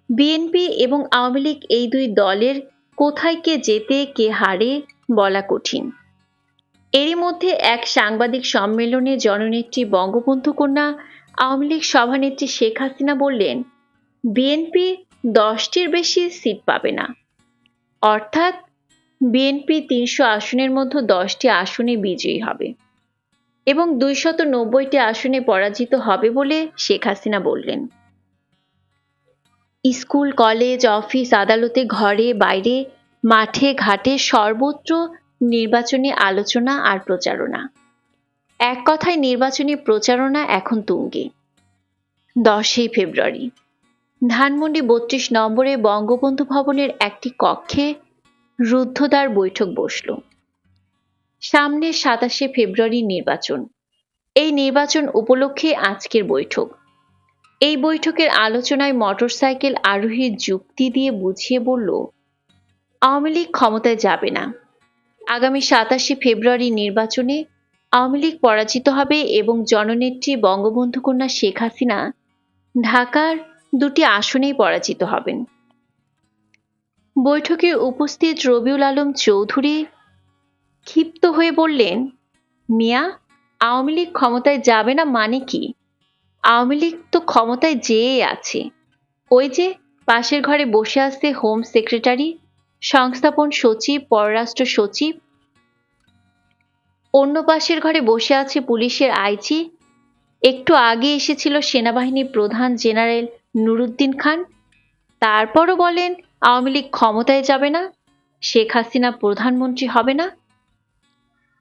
বিএনপি এবং আওয়ামী লীগ এই দুই দলের কোথায় কে জেতে কে হারে বলা কঠিন। এরই মধ্যে এক সাংবাদিক সম্মেলনে জননেত্রী বঙ্গবন্ধু কন্যা আওয়ামী লীগ সভানেত্রী শেখ হাসিনা বললেন, বিএনপি 10টির বেশি সিট পাবে না। অর্থাৎ বিএনপি 300 আসনের মধ্যে 10টি আসনে বিজয়ী হবে এবং 290টি আসনে পরাজিত হবে বলে শেখ হাসিনা বললেন। স্কুল, কলেজ, অফিস, আদালতে, ঘরে বাইরে, মাঠে ঘাটে সর্বত্র নির্বাচনী আলোচনা আর প্রচারণা। এক কথায় নির্বাচনী প্রচারণা এখন তুঙ্গে। 10 ফেব্রুয়ারি ধানমন্ডি 32 নম্বরে বঙ্গবন্ধু ভবনের একটি কক্ষে রুদ্ধদ্বার বৈঠক বসল। সামনে 27 ফেব্রুয়ারি নির্বাচন। এই নির্বাচন উপলক্ষে আজকের বৈঠক। এই বৈঠকের আলোচনায় মোটরসাইকেল আরোহী যুক্তি দিয়ে বুঝিয়ে বলল, আওয়ামী লীগ ক্ষমতায় যাবে না। আগামী 27 ফেব্রুয়ারি নির্বাচনে আওয়ামী লীগ পরাজিত হবে এবং জননেত্রী বঙ্গবন্ধু কন্যা শেখ হাসিনা ঢাকার 2টি আসনেই পরাজিত হবেন। বৈঠকে উপস্থিত রবিউল আলম চৌধুরী ক্ষিপ্ত হয়ে বললেন, মিয়া, আওয়ামী লীগ ক্ষমতায় যাবে না মানে কি? আওয়ামী লীগ তো ক্ষমতায় যেয়ে আছে। ওই যে পাশের ঘরে বসে আছে হোম সেক্রেটারি, সংস্থাপন সচিব, পররাষ্ট্র সচিব। অন্য পাশের ঘরে বসে আছে পুলিশের আইজি, একটু আগে এসেছিল সেনাবাহিনী প্রধান জেনারেল নুরুদ্দিন খান, তারপরও বলেন আওয়ামী লীগ ক্ষমতায় যাবে না, শেখ হাসিনা প্রধানমন্ত্রী হবে না।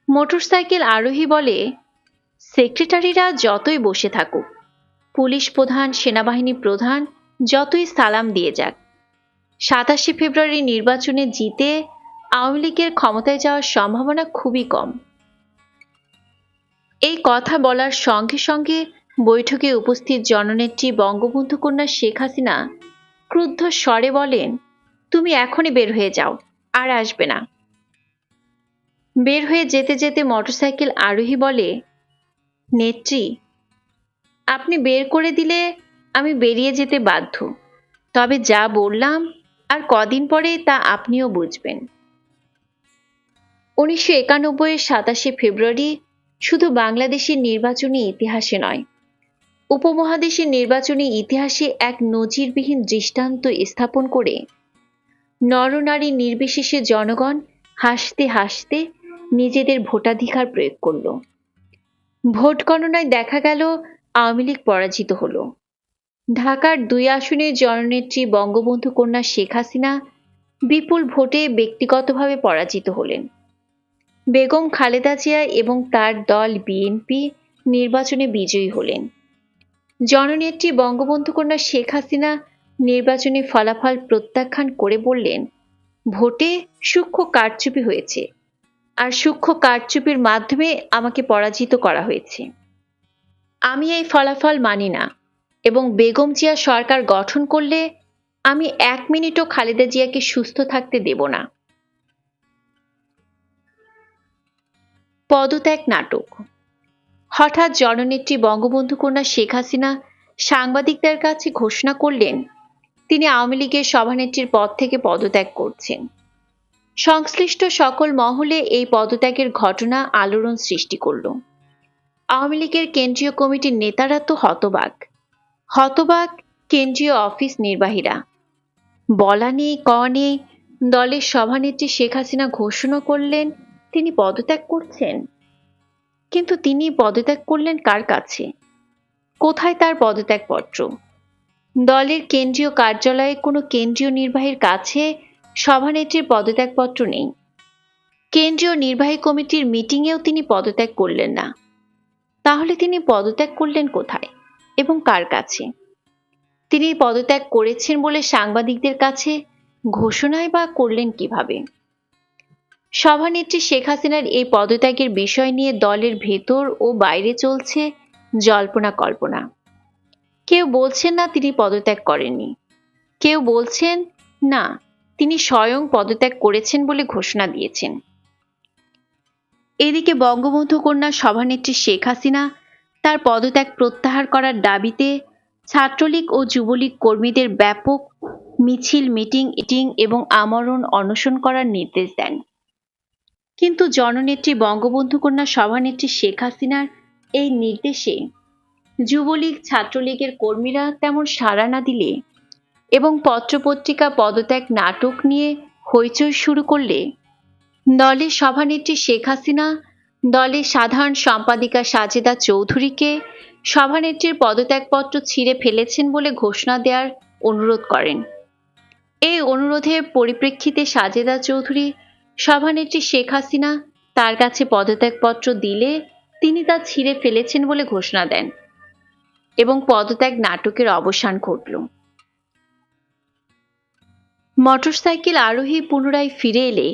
মোটরসাইকেল আরোহী বলে, সেক্রেটারিরা যতই বসে থাকুক, পুলিশ প্রধান সেনাবাহিনী প্রধান যতই সালাম দিয়ে যাক, 27 ফেব্রুয়ারি নির্বাচনে জিতে আওয়ামী লীগের ক্ষমতায় যাওয়ার সম্ভাবনা খুবই কম। এই কথা বলার সঙ্গে সঙ্গে বৈঠকে উপস্থিত জননেত্রী বঙ্গবন্ধু কন্যা শেখ হাসিনা ক্রুদ্ধ স্বরে বলেন, তুমি এখনই বের হয়ে যাও, আর আসবে না। বের হয়ে যেতে যেতে মোটরসাইকেল আরোহী বলে, নেত্রী, আপনি বের করে দিলে আমি বেরিয়ে যেতে বাধ্য, তবে যা বললাম আর কদিন পরে তা আপনিও বুঝবেন। 1991 এর 27 ফেব্রুয়ারি শুধু বাংলাদেশের নির্বাচনী ইতিহাসে নয়, উপমহাদেশের নির্বাচনী ইতিহাসে এক নজিরবিহীন দৃষ্টান্ত স্থাপন করে নরনারী নির্বিশেষে জনগণ হাসতে হাসতে নিজেদের ভোটাধিকার প্রয়োগ করল। ভোট গণনায় দেখা গেল আওয়ামী লীগ পরাজিত হল। ঢাকার 2 আসনের জননেত্রী বঙ্গবন্ধু কন্যা শেখ হাসিনা বিপুল ভোটে ব্যক্তিগতভাবে পরাজিত হলেন। বেগম খালেদা জিয়া এবং তার দল বিএনপি নির্বাচনে বিজয়ী হলেন। জননেত্রী বঙ্গবন্ধু কন্যা শেখ হাসিনা নির্বাচনী ফলাফল প্রত্যাখ্যান করে বললেন, ভোটে সূক্ষ্ম কারচুপি হয়েছে, আর সূক্ষ্ম কারচুপির মাধ্যমে আমাকে পরাজিত করা হয়েছে। আমি এই ফলাফল মানি না এবং বেগম জিয়া সরকার গঠন করলে আমি 1 মিনিটও খালেদা জিয়াকে সুস্থ থাকতে দেব না। পদত্যাগ নাটক। হঠাৎ জননেত্রী বঙ্গবন্ধু কন্যা শেখ হাসিনা সাংবাদিকদের কাছে ঘোষণা করলেন, তিনি আওয়ামী লীগের সভানেত্রীর পদ থেকে পদত্যাগ করছেন। সংশ্লিষ্ট সকল মহলে এই পদত্যাগের ঘটনা আলোড়ন সৃষ্টি করল। আওয়ামী লীগের কেন্দ্রীয় কমিটির নেতারা তো হতবাক, হতবাক কেন্দ্রীয় অফিস নির্বাহীরা। বলা নেই কওয়া নেই, দলের সভানেত্রী শেখ হাসিনা ঘোষণা করলেন তিনি পদত্যাগ করছেন। কিন্তু তিনি পদত্যাগ করলেন কার কাছে? কোথায় তার পদত্যাগপত্র? দলের কেন্দ্রীয় কার্যালয়ে কোনো কেন্দ্রীয় নির্বাহীর কাছে সভানেত্রীর পদত্যাগপত্র নেই। কেন্দ্রীয় নির্বাহী কমিটির মিটিংয়েও তিনি পদত্যাগ করলেন না। তাহলে তিনি পদত্যাগ করলেন কোথায় এবং কার কাছে? তিনি পদত্যাগ করেছেন বলে সাংবাদিকদের কাছে ঘোষণাই বা করলেন কিভাবে? সভানেত্রী শেখ হাসিনার এই পদত্যাগের বিষয় নিয়ে দলের ভেতর ও বাইরে চলছে জল্পনা কল্পনা। কেউ বলছেন না তিনি পদত্যাগ করেননি, কেউ বলছেন না তিনি স্বয়ং পদত্যাগ করেছেন বলে ঘোষণা দিয়েছেন। এদিকে বঙ্গবন্ধু কন্যা সভানেত্রী শেখ হাসিনা তার পদত্যাগ প্রত্যাহার করার দাবিতে ছাত্রলীগ ও যুবলীগ কর্মীদের ব্যাপক মিছিল, মিটিং এবং আমরণ অনশন করার নির্দেশ দেন। কিন্তু জননেত্রী বঙ্গবন্ধু কন্যা সভানেত্রী শেখ হাসিনার এই নির্দেশে যুবলীগ, ছাত্রলীগের কর্মীরা তেমন সাড়া না দিলে এবং পত্রপত্রিকা পদত্যাগ নাটক নিয়ে হইচই শুরু করলে দলের সভানেত্রী শেখ হাসিনা দলের সাধারণ সম্পাদিকা সাজেদা চৌধুরীকে সভানেত্রীর পদত্যাগপত্র ছিঁড়ে ফেলেছেন বলে ঘোষণা দেওয়ার অনুরোধ করেন। এই অনুরোধের পরিপ্রেক্ষিতে সাজেদা চৌধুরী সভানেত্রী শেখ হাসিনা তার কাছে পদত্যাগপত্র দিলে তিনি তা ছিঁড়ে ফেলেছেন বলে ঘোষণা দেন এবং পদত্যাগ নাটকের অবসান ঘটল। মোটরসাইকেল আরোহী পুনরায় ফিরে এলে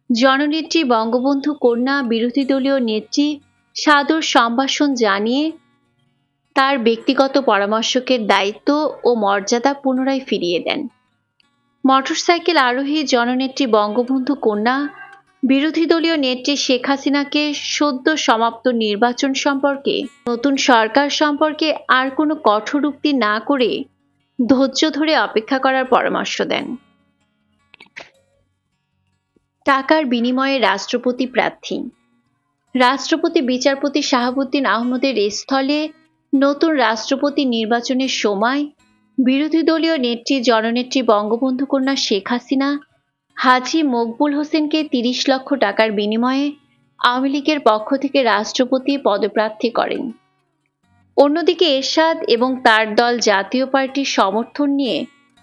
জননেত্রী বঙ্গবন্ধু কন্যা বিরোধী দলীয় নেত্রী সাদর সম্ভাষণ জানিয়ে তার ব্যক্তিগত পরামর্শকের দায়িত্ব ও মর্যাদা পুনরায় ফিরিয়ে দেন। মোটরসাইকেল আরোহী জননেত্রী বঙ্গবন্ধু কন্যা বিরোধী দলীয় নেত্রী শেখ হাসিনাকে সদ্য সমাপ্ত নির্বাচন সম্পর্কে, নতুন সরকার সম্পর্কে আর কোনো কঠোর উক্তি না করে ধৈর্য ধরে অপেক্ষা করার পরামর্শ দেন। টাকার বিনিময়ে রাষ্ট্রপতি প্রার্থী। রাষ্ট্রপতি বিচারপতি শাহাবুদ্দিন আহমদের স্থলে নতুন রাষ্ট্রপতি নির্বাচনের সময় বিরোধী দলীয় নেত্রী জননেত্রী বঙ্গবন্ধু কন্যা শেখ হাসিনা হাজী মকবুল হোসেনকে 30 লক্ষ টাকার বিনিময়ে আওয়ামী লীগের পক্ষ থেকে রাষ্ট্রপতি পদপ্রার্থী করেন। অন্যদিকে এরশাদ এবং তার দল জাতীয় পার্টির সমর্থন নিয়ে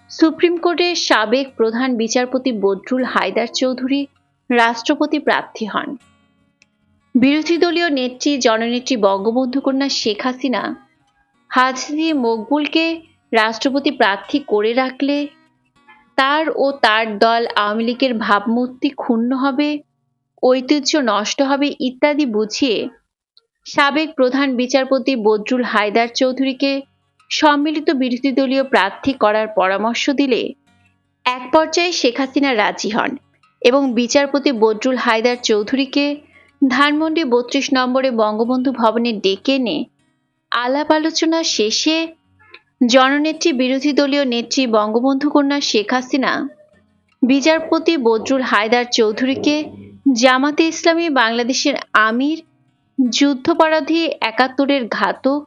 সুপ্রিম কোর্টের সাবেক প্রধান বিচারপতি বদরুল হায়দার চৌধুরী রাষ্ট্রপতি প্রার্থী হন। বিরোধী দলীয় নেত্রী জননেত্রী বঙ্গবন্ধু কন্যা শেখ হাসিনা হাজী মকবুলকে রাষ্ট্রপতি প্রার্থী করে রাখলে তার ও তার দল আওয়ামী লীগের ভাবমূর্তি ক্ষুণ্ণ হবে, ঐতিহ্য নষ্ট হবে ইত্যাদি বুঝিয়ে সাবেক প্রধান বিচারপতি বদরুল হায়দার চৌধুরীকে সম্মিলিত বিরোধী দলীয় প্রার্থী করার পরামর্শ দিলে এক পর্যায়ে শেখ হাসিনা রাজি হন এবং বিচারপতি বদরুল হায়দার চৌধুরীকে ধানমন্ডি ৩২ নম্বরে বঙ্গবন্ধু ভবনে ডেকে এনে আলাপ আলোচনা শেষে জননেত্রী বিরোধী দলীয় নেত্রী বঙ্গবন্ধু কন্যা শেখ হাসিনা বিচারপতি বদরুল হায়দার চৌধুরীকে জামাতে ইসলামী বাংলাদেশের আমির, যুদ্ধাপরাধী ৭১-এর ঘাতক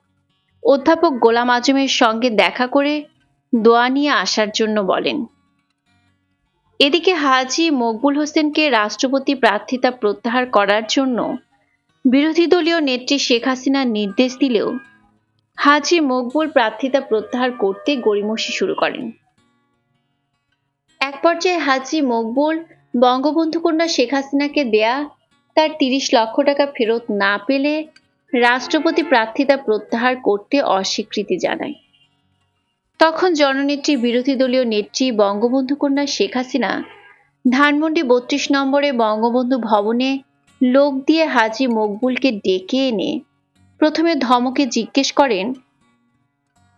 অধ্যাপক গোলাম আজমের সঙ্গে দেখা করে দোয়া নিয়ে আসার জন্য বলেন। এদিকে হাজী মকবুল হোসেনকে রাষ্ট্রপতি প্রার্থিতা প্রত্যাহার করার জন্য বিরোধী দলীয় নেত্রী শেখ হাসিনা নির্দেশ দিলেও হাজী মকবুল প্রার্থিতা প্রত্যাহার করতে গড়িমসি শুরু করেন। এক পর্যায়ে হাজী মকবুল বঙ্গবন্ধু কন্যা শেখ হাসিনাকে দেয়া তার ৩০ লক্ষ টাকা ফেরত না পেলে রাষ্ট্রপতি প্রার্থিতা প্রত্যাহার করতে অস্বীকৃতি জানায়। তখন জননেত্রী বিরোধী দলীয় নেত্রী বঙ্গবন্ধু কন্যা শেখ হাসিনা ধানমন্ডি ৩২ নম্বরে বঙ্গবন্ধু ভবনে লোক দিয়ে হাজী মকবুলকে ডেকে এনে প্রথমে ধমকে জিজ্ঞেস করেন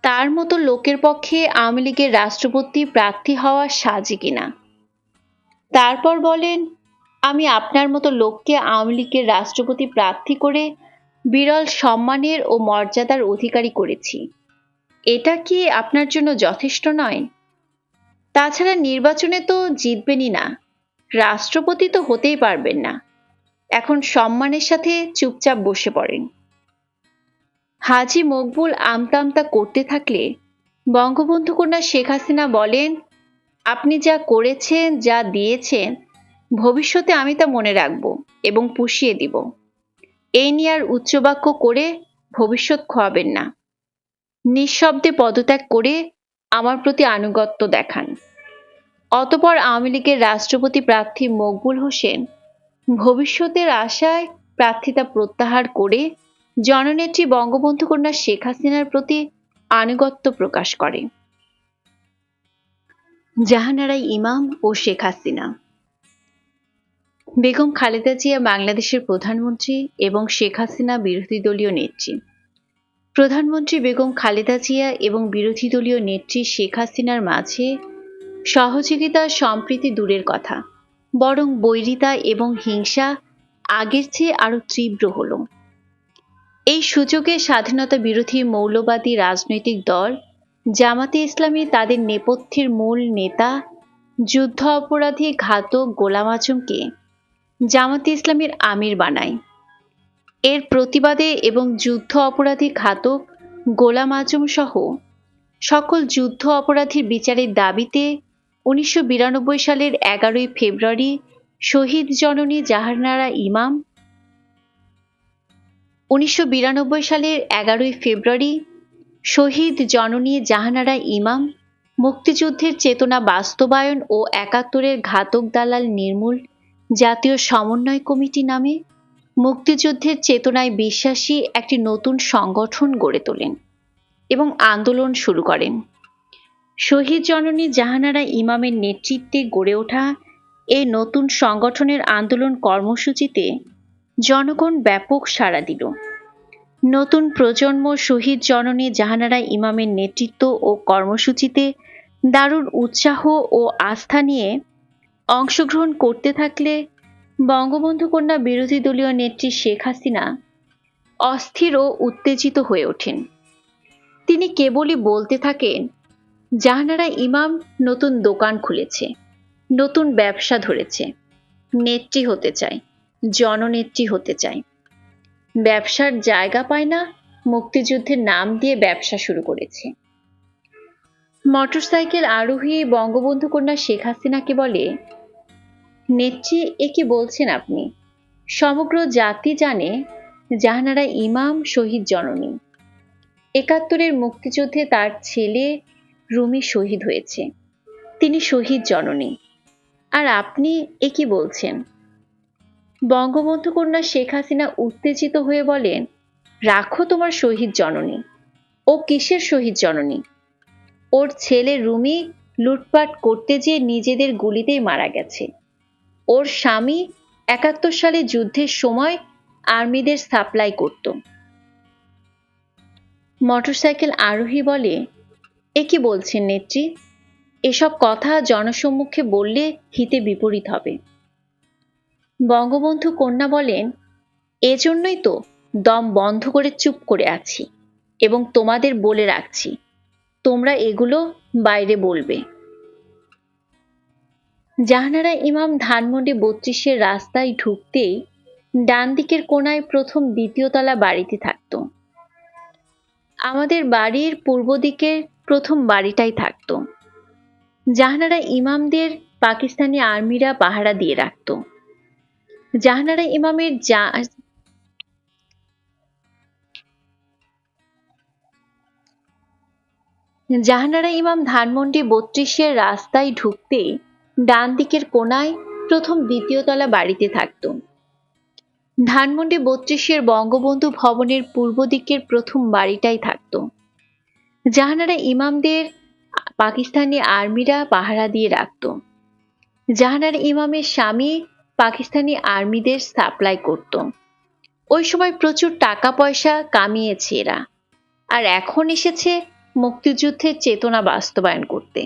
তার মতো লোকের পক্ষে আওয়ামী লীগের রাষ্ট্রপতি প্রার্থী হওয়া সাজে কিনা। তারপর বলেন, আমি আপনার মতো লোককে আওয়ামী লীগের রাষ্ট্রপতি প্রার্থী করে বিরল সম্মানের ও মর্যাদার অধিকারী করেছি। এটা কি আপনার জন্য যথেষ্ট নয়? তাছাড়া নির্বাচনে তো জিতবেনই না, রাষ্ট্রপতি তো হতেই পারবেন না। এখন সম্মানের সাথে চুপচাপ বসে পড়েন। হাজী মকবুল আমতা আমতা করতে থাকলে বঙ্গবন্ধু কন্যা শেখ হাসিনা বলেন, আপনি যা করেছেন, যা দিয়েছেন, ভবিষ্যতে আমি তা মনে রাখব এবং পুষিয়ে দিব। এই নিয়ে আর উচ্চবাক্য করে ভবিষ্যৎ খোয়াবেন না। নিঃশব্দে পদত্যাগ করে আমার প্রতি আনুগত্য দেখান। অতঃপর আওয়ামী লীগের রাষ্ট্রপতি প্রার্থী মকবুল হোসেন ভবিষ্যতের আশায় প্রার্থিতা প্রত্যাহার করে জননেত্রী বঙ্গবন্ধু কন্যা শেখ হাসিনার প্রতি আনুগত্য প্রকাশ করে। জাহানারা ইমাম ও শেখ হাসিনা। বেগম খালেদা জিয়া বাংলাদেশের প্রধানমন্ত্রী এবং শেখ হাসিনা বিরোধী দলীয় নেত্রী। প্রধানমন্ত্রী বেগম খালেদা জিয়া এবং বিরোধী দলীয় নেত্রী শেখ হাসিনার মাঝে সহযোগিতা সম্প্রীতি দূরের কথা, বরং বৈরিতা এবং হিংসা আগের চেয়ে আরো তীব্র হল। এই সুযোগে স্বাধীনতা বিরোধী মৌলবাদী রাজনৈতিক দল জামাতে ইসলামী তাদের নেপথ্যের মূল নেতা যুদ্ধ অপরাধী ঘাতক গোলাম আজমকে জামাতে ইসলামীর আমির বানায়। এর প্রতিবাদে এবং যুদ্ধ অপরাধী ঘাতক গোলাম আজম সহ সকল যুদ্ধ অপরাধীর বিচারের দাবিতে ১৯৯২ সালের ১১ই ফেব্রুয়ারি শহীদ জননী জাহানারা ইমাম ১৯৯২ সালের ১১ই ফেব্রুয়ারি শহীদ জননী জাহানারা ইমাম মুক্তিযুদ্ধের চেতনা বাস্তবায়ন ও ৭১-এর ঘাতক দালাল নির্মূল জাতীয় সমন্বয় কমিটি নামে মুক্তিযুদ্ধের চেতনায় বিশ্বাসী একটি নতুন সংগঠন গড়ে তোলেন এবং আন্দোলন শুরু করেন। শহীদ জননী জাহানারা ইমামের নেতৃত্বে গড়ে ওঠা এই নতুন সংগঠনের আন্দোলন কর্মসূচিতে জনগণ ব্যাপক সাড়া দিল। নতুন প্রজন্ম শহীদ জননী জাহানারা ইমামের নেতৃত্ব ও কর্মসূচিতে দারুণ উৎসাহ ও আস্থা নিয়ে অংশগ্রহণ করতে থাকলে বঙ্গবন্ধু কন্যা বিরোধী দলীয় নেত্রী শেখ হাসিনা অস্থির ও উত্তেজিত হয়ে ওঠেন। তিনি কেবলই বলতে থাকেন, জাহানারা ইমাম নতুন দোকান খুলেছে, নতুন ব্যবসা ধরেছে, নেত্রী হতে চায়, জননেত্রী হতে চায়। ব্যবসার জায়গা পায় না, মুক্তিযুদ্ধের নাম দিয়ে ব্যবসা শুরু করেছে। মোটরসাইকেল আরোহী বঙ্গবন্ধু কন্যা শেখ হাসিনাকে বলে, নেত্রী এ কি বলছেন আপনি? সমগ্র জাতি জানে জাহানারা ইমাম শহীদ জননী। একাত্তরের মুক্তিযুদ্ধে তার ছেলে রুমি শহীদ হয়েছে। তিনি শহীদ জননী। আর আপনি এ কি বলছেন? বঙ্গবন্ধু কন্যা শেখ হাসিনা উত্তেজিত হয়ে বলেন, রাখো তোমার শহীদ জননী। ও কিসের শহীদ জননী? ওর ছেলে রুমি লুটপাট করতে যেয়ে নিজেদের গুলিতেই মারা গেছে। ওর স্বামী ৭১ সালে যুদ্ধের সময় আর্মিদের সাপ্লাই করত। মোটরসাইকেল আরোহী বলে, এ কি বলছেন নেত্রী? এসব কথা জনসম্মুখে বললে হিতে বিপরীত হবে। বঙ্গবন্ধু কন্যা বলেন, এজন্যই তো দম বন্ধ করে চুপ করে আছি এবং তোমাদের বলে রাখছি, তোমরা এগুলো বাইরে বলবে। জাহানারা ইমাম ধানমন্ডি ৩২-এর রাস্তায় ঢুকতেই ডান দিকের কোণায় প্রথম দ্বিতীয় তলা বাড়িতে থাকত। আমাদের বাড়ির পূর্ব দিকের প্রথম বাড়িটাই থাকত। জাহানারা ইমামদের পাকিস্তানি আর্মিরা পাহারা দিয়ে রাখত। জাহানারা ইমামের জাহানারা ইমাম ধানমন্ডি ৩২-এর রাস্তায় ঢুকতেই ডান দিকের কোণায় প্রথম দ্বিতীয় তলা বাড়িতে থাকত। ধানমন্ডি ৩২-এর বঙ্গবন্ধু ভবনের পূর্ব দিকের প্রথম বাড়িটাই থাকত। জাহানারা ইমামদের পাকিস্তানি আর্মিরা পাহারা দিয়ে রাখত। জাহানারা ইমামের স্বামী পাকিস্তানি আর্মিদের সাপ্লাই করত। ওই সময় প্রচুর টাকা পয়সা কামিয়েছে এরা, আর এখন এসেছে মুক্তিযুদ্ধের চেতনা বাস্তবায়ন করতে।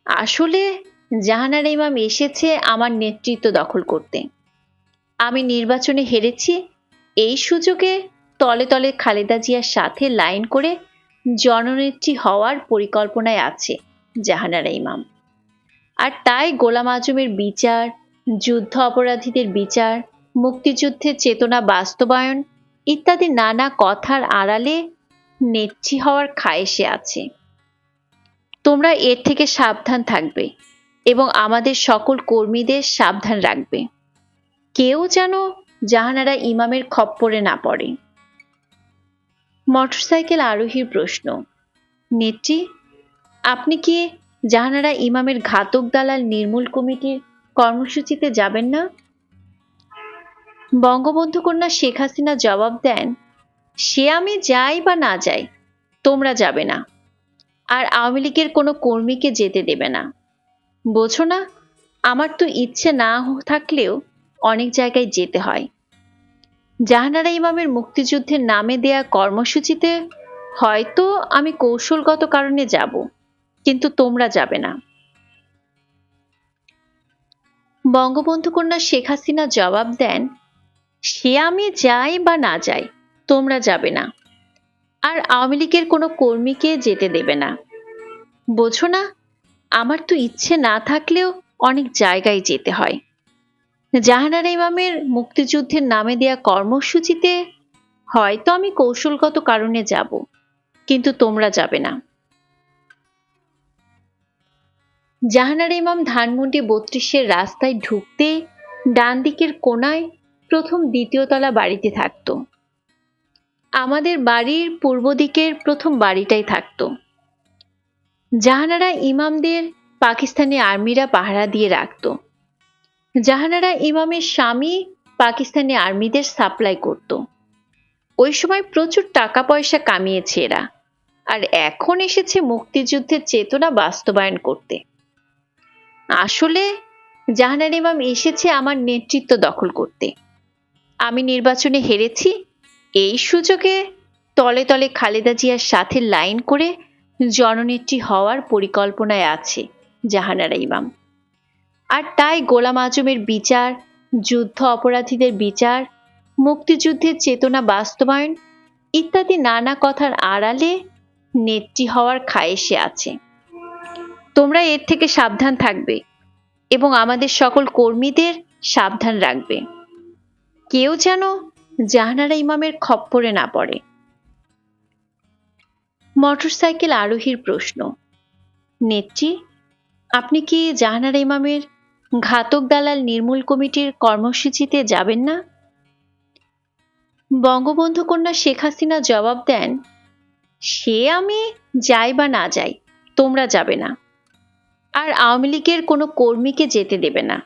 আসলে জাহানারা ইমাম এসেছে আমার নেতৃত্ব দখল করতে। আমি নির্বাচনে হেরেছি, এই সুযোগে তলে তলে খালেদা জিয়ার সাথে লাইন করে জননেত্রী হওয়ার পরিকল্পনায় আছে জাহানারা ইমাম। আর তাই গোলাম আজমের বিচার, যুদ্ধ অপরাধীদের বিচার, মুক্তিযুদ্ধের চেতনা বাস্তবায়ন ইত্যাদি নানা কথার আড়ালে নেত্রী হওয়ার খায়েশে আছে। তোমরা এর থেকে সাবধান থাকবে এবং আমাদের সকল কর্মীদের সাবধান রাখবে, কেউ যেন জাহানারা ইমামের খপ্পরে না পড়ে। মোটরসাইকেল আরোহীর প্রশ্ন, নেত্রী, আপনি কি জাহানারা ইমামের ঘাতক দালাল নির্মূল কমিটির কর্মসূচিতে যাবেন না? বঙ্গবন্ধু কন্যা শেখ হাসিনা জবাব দেন, সে আমি যাই বা না যাই, তোমরা যাবে না, আর আওয়ামী লীগের কোনো কর্মীকে যেতে দেবে না। বোঝো না, আমার তো ইচ্ছে না থাকলেও অনেক জায়গায় যেতে হয়। জাহানারা ইমামের মুক্তিযুদ্ধের নামে দেয়া কর্মসূচিতে হয়তো আমি কৌশলগত কারণে যাব, কিন্তু তোমরা যাবে না। বঙ্গবন্ধু কন্যা শেখ হাসিনা জবাব দেন, সে আমি যাই বা না যাই, তোমরা যাবে না, আর আওয়ামী লীগের কোনো কর্মীকে যেতে দেবে না। বোঝো না, আমার তো ইচ্ছে না থাকলেও অনেক জায়গায় যেতে হয়। জাহানারা ইমামের মুক্তিযুদ্ধের নামে দেয়া কর্মসূচিতে হয়তো আমি কৌশলগত কারণে যাব, কিন্তু তোমরা যাবে না। জাহানারা ইমাম ধানমন্ডি ৩২-এর রাস্তায় ঢুকতে ডান দিকের কোণায় প্রথম দ্বিতীয় তলা বাড়িতে থাকত। আমাদের বাড়ির পূর্ব দিকের প্রথম বাড়িটাই থাকত। জাহানারা ইমামদের পাকিস্তানি আর্মিরা পাহারা দিয়ে রাখত। জাহানারা ইমামের স্বামী পাকিস্তানি আর্মিদের সাপ্লাই করত। ওই সময় প্রচুর টাকা পয়সা কামিয়েছে এরা, আর এখন এসেছে মুক্তিযুদ্ধের চেতনা বাস্তবায়ন করতে। আসলে জাহানারা ইমাম এসেছে আমার নেতৃত্ব দখল করতে। আমি নির্বাচনে হেরেছি, এই সুযোগে তলে তলে খালেদা জিয়ার সাথে লাইন করে জননেত্রী হওয়ার পরিকল্পনায় আছে জাহানারা ইমাম। আর তাই গোলাম আজমের বিচার, যুদ্ধ অপরাধীদের বিচার, মুক্তিযুদ্ধের চেতনা বাস্তবায়ন ইত্যাদি নানা কথার আড়ালে নেত্রী হওয়ার খায়েশে আছে। তোমরা এর থেকে সাবধান থাকবে এবং আমাদের সকল কর্মীদের সাবধান রাখবে, কেউ যেন জাহানারা ইমামের খপ্পরে না পড়ে। মোটরসাইকেল আরোহীর প্রশ্ন, নেত্রী, আপনি কি জাহানারা ইমামের ঘাতক দালাল নির্মূল কমিটির কর্মসূচিতে যাবেন না? বঙ্গবন্ধু কন্যা শেখ হাসিনা জবাব দেন, সে আমি যাই বা না যাই, তোমরা যাবে না। আর আওয়ামী লীগের কোনো কর্মীকে যেতে দেবে না।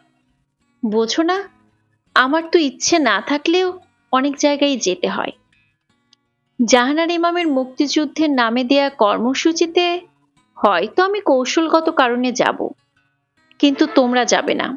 বোঝো না, আমার তো ইচ্ছে না থাকলেও অনেক জায়গায় যেতে হয়। জাহানার ইমামের মুক্তিযুদ্ধের নামে দেয়া কর্মসূচিতে হয়তো আমি কৌশলগত কারণে যাব, কিন্তু তোমরা যাবে না।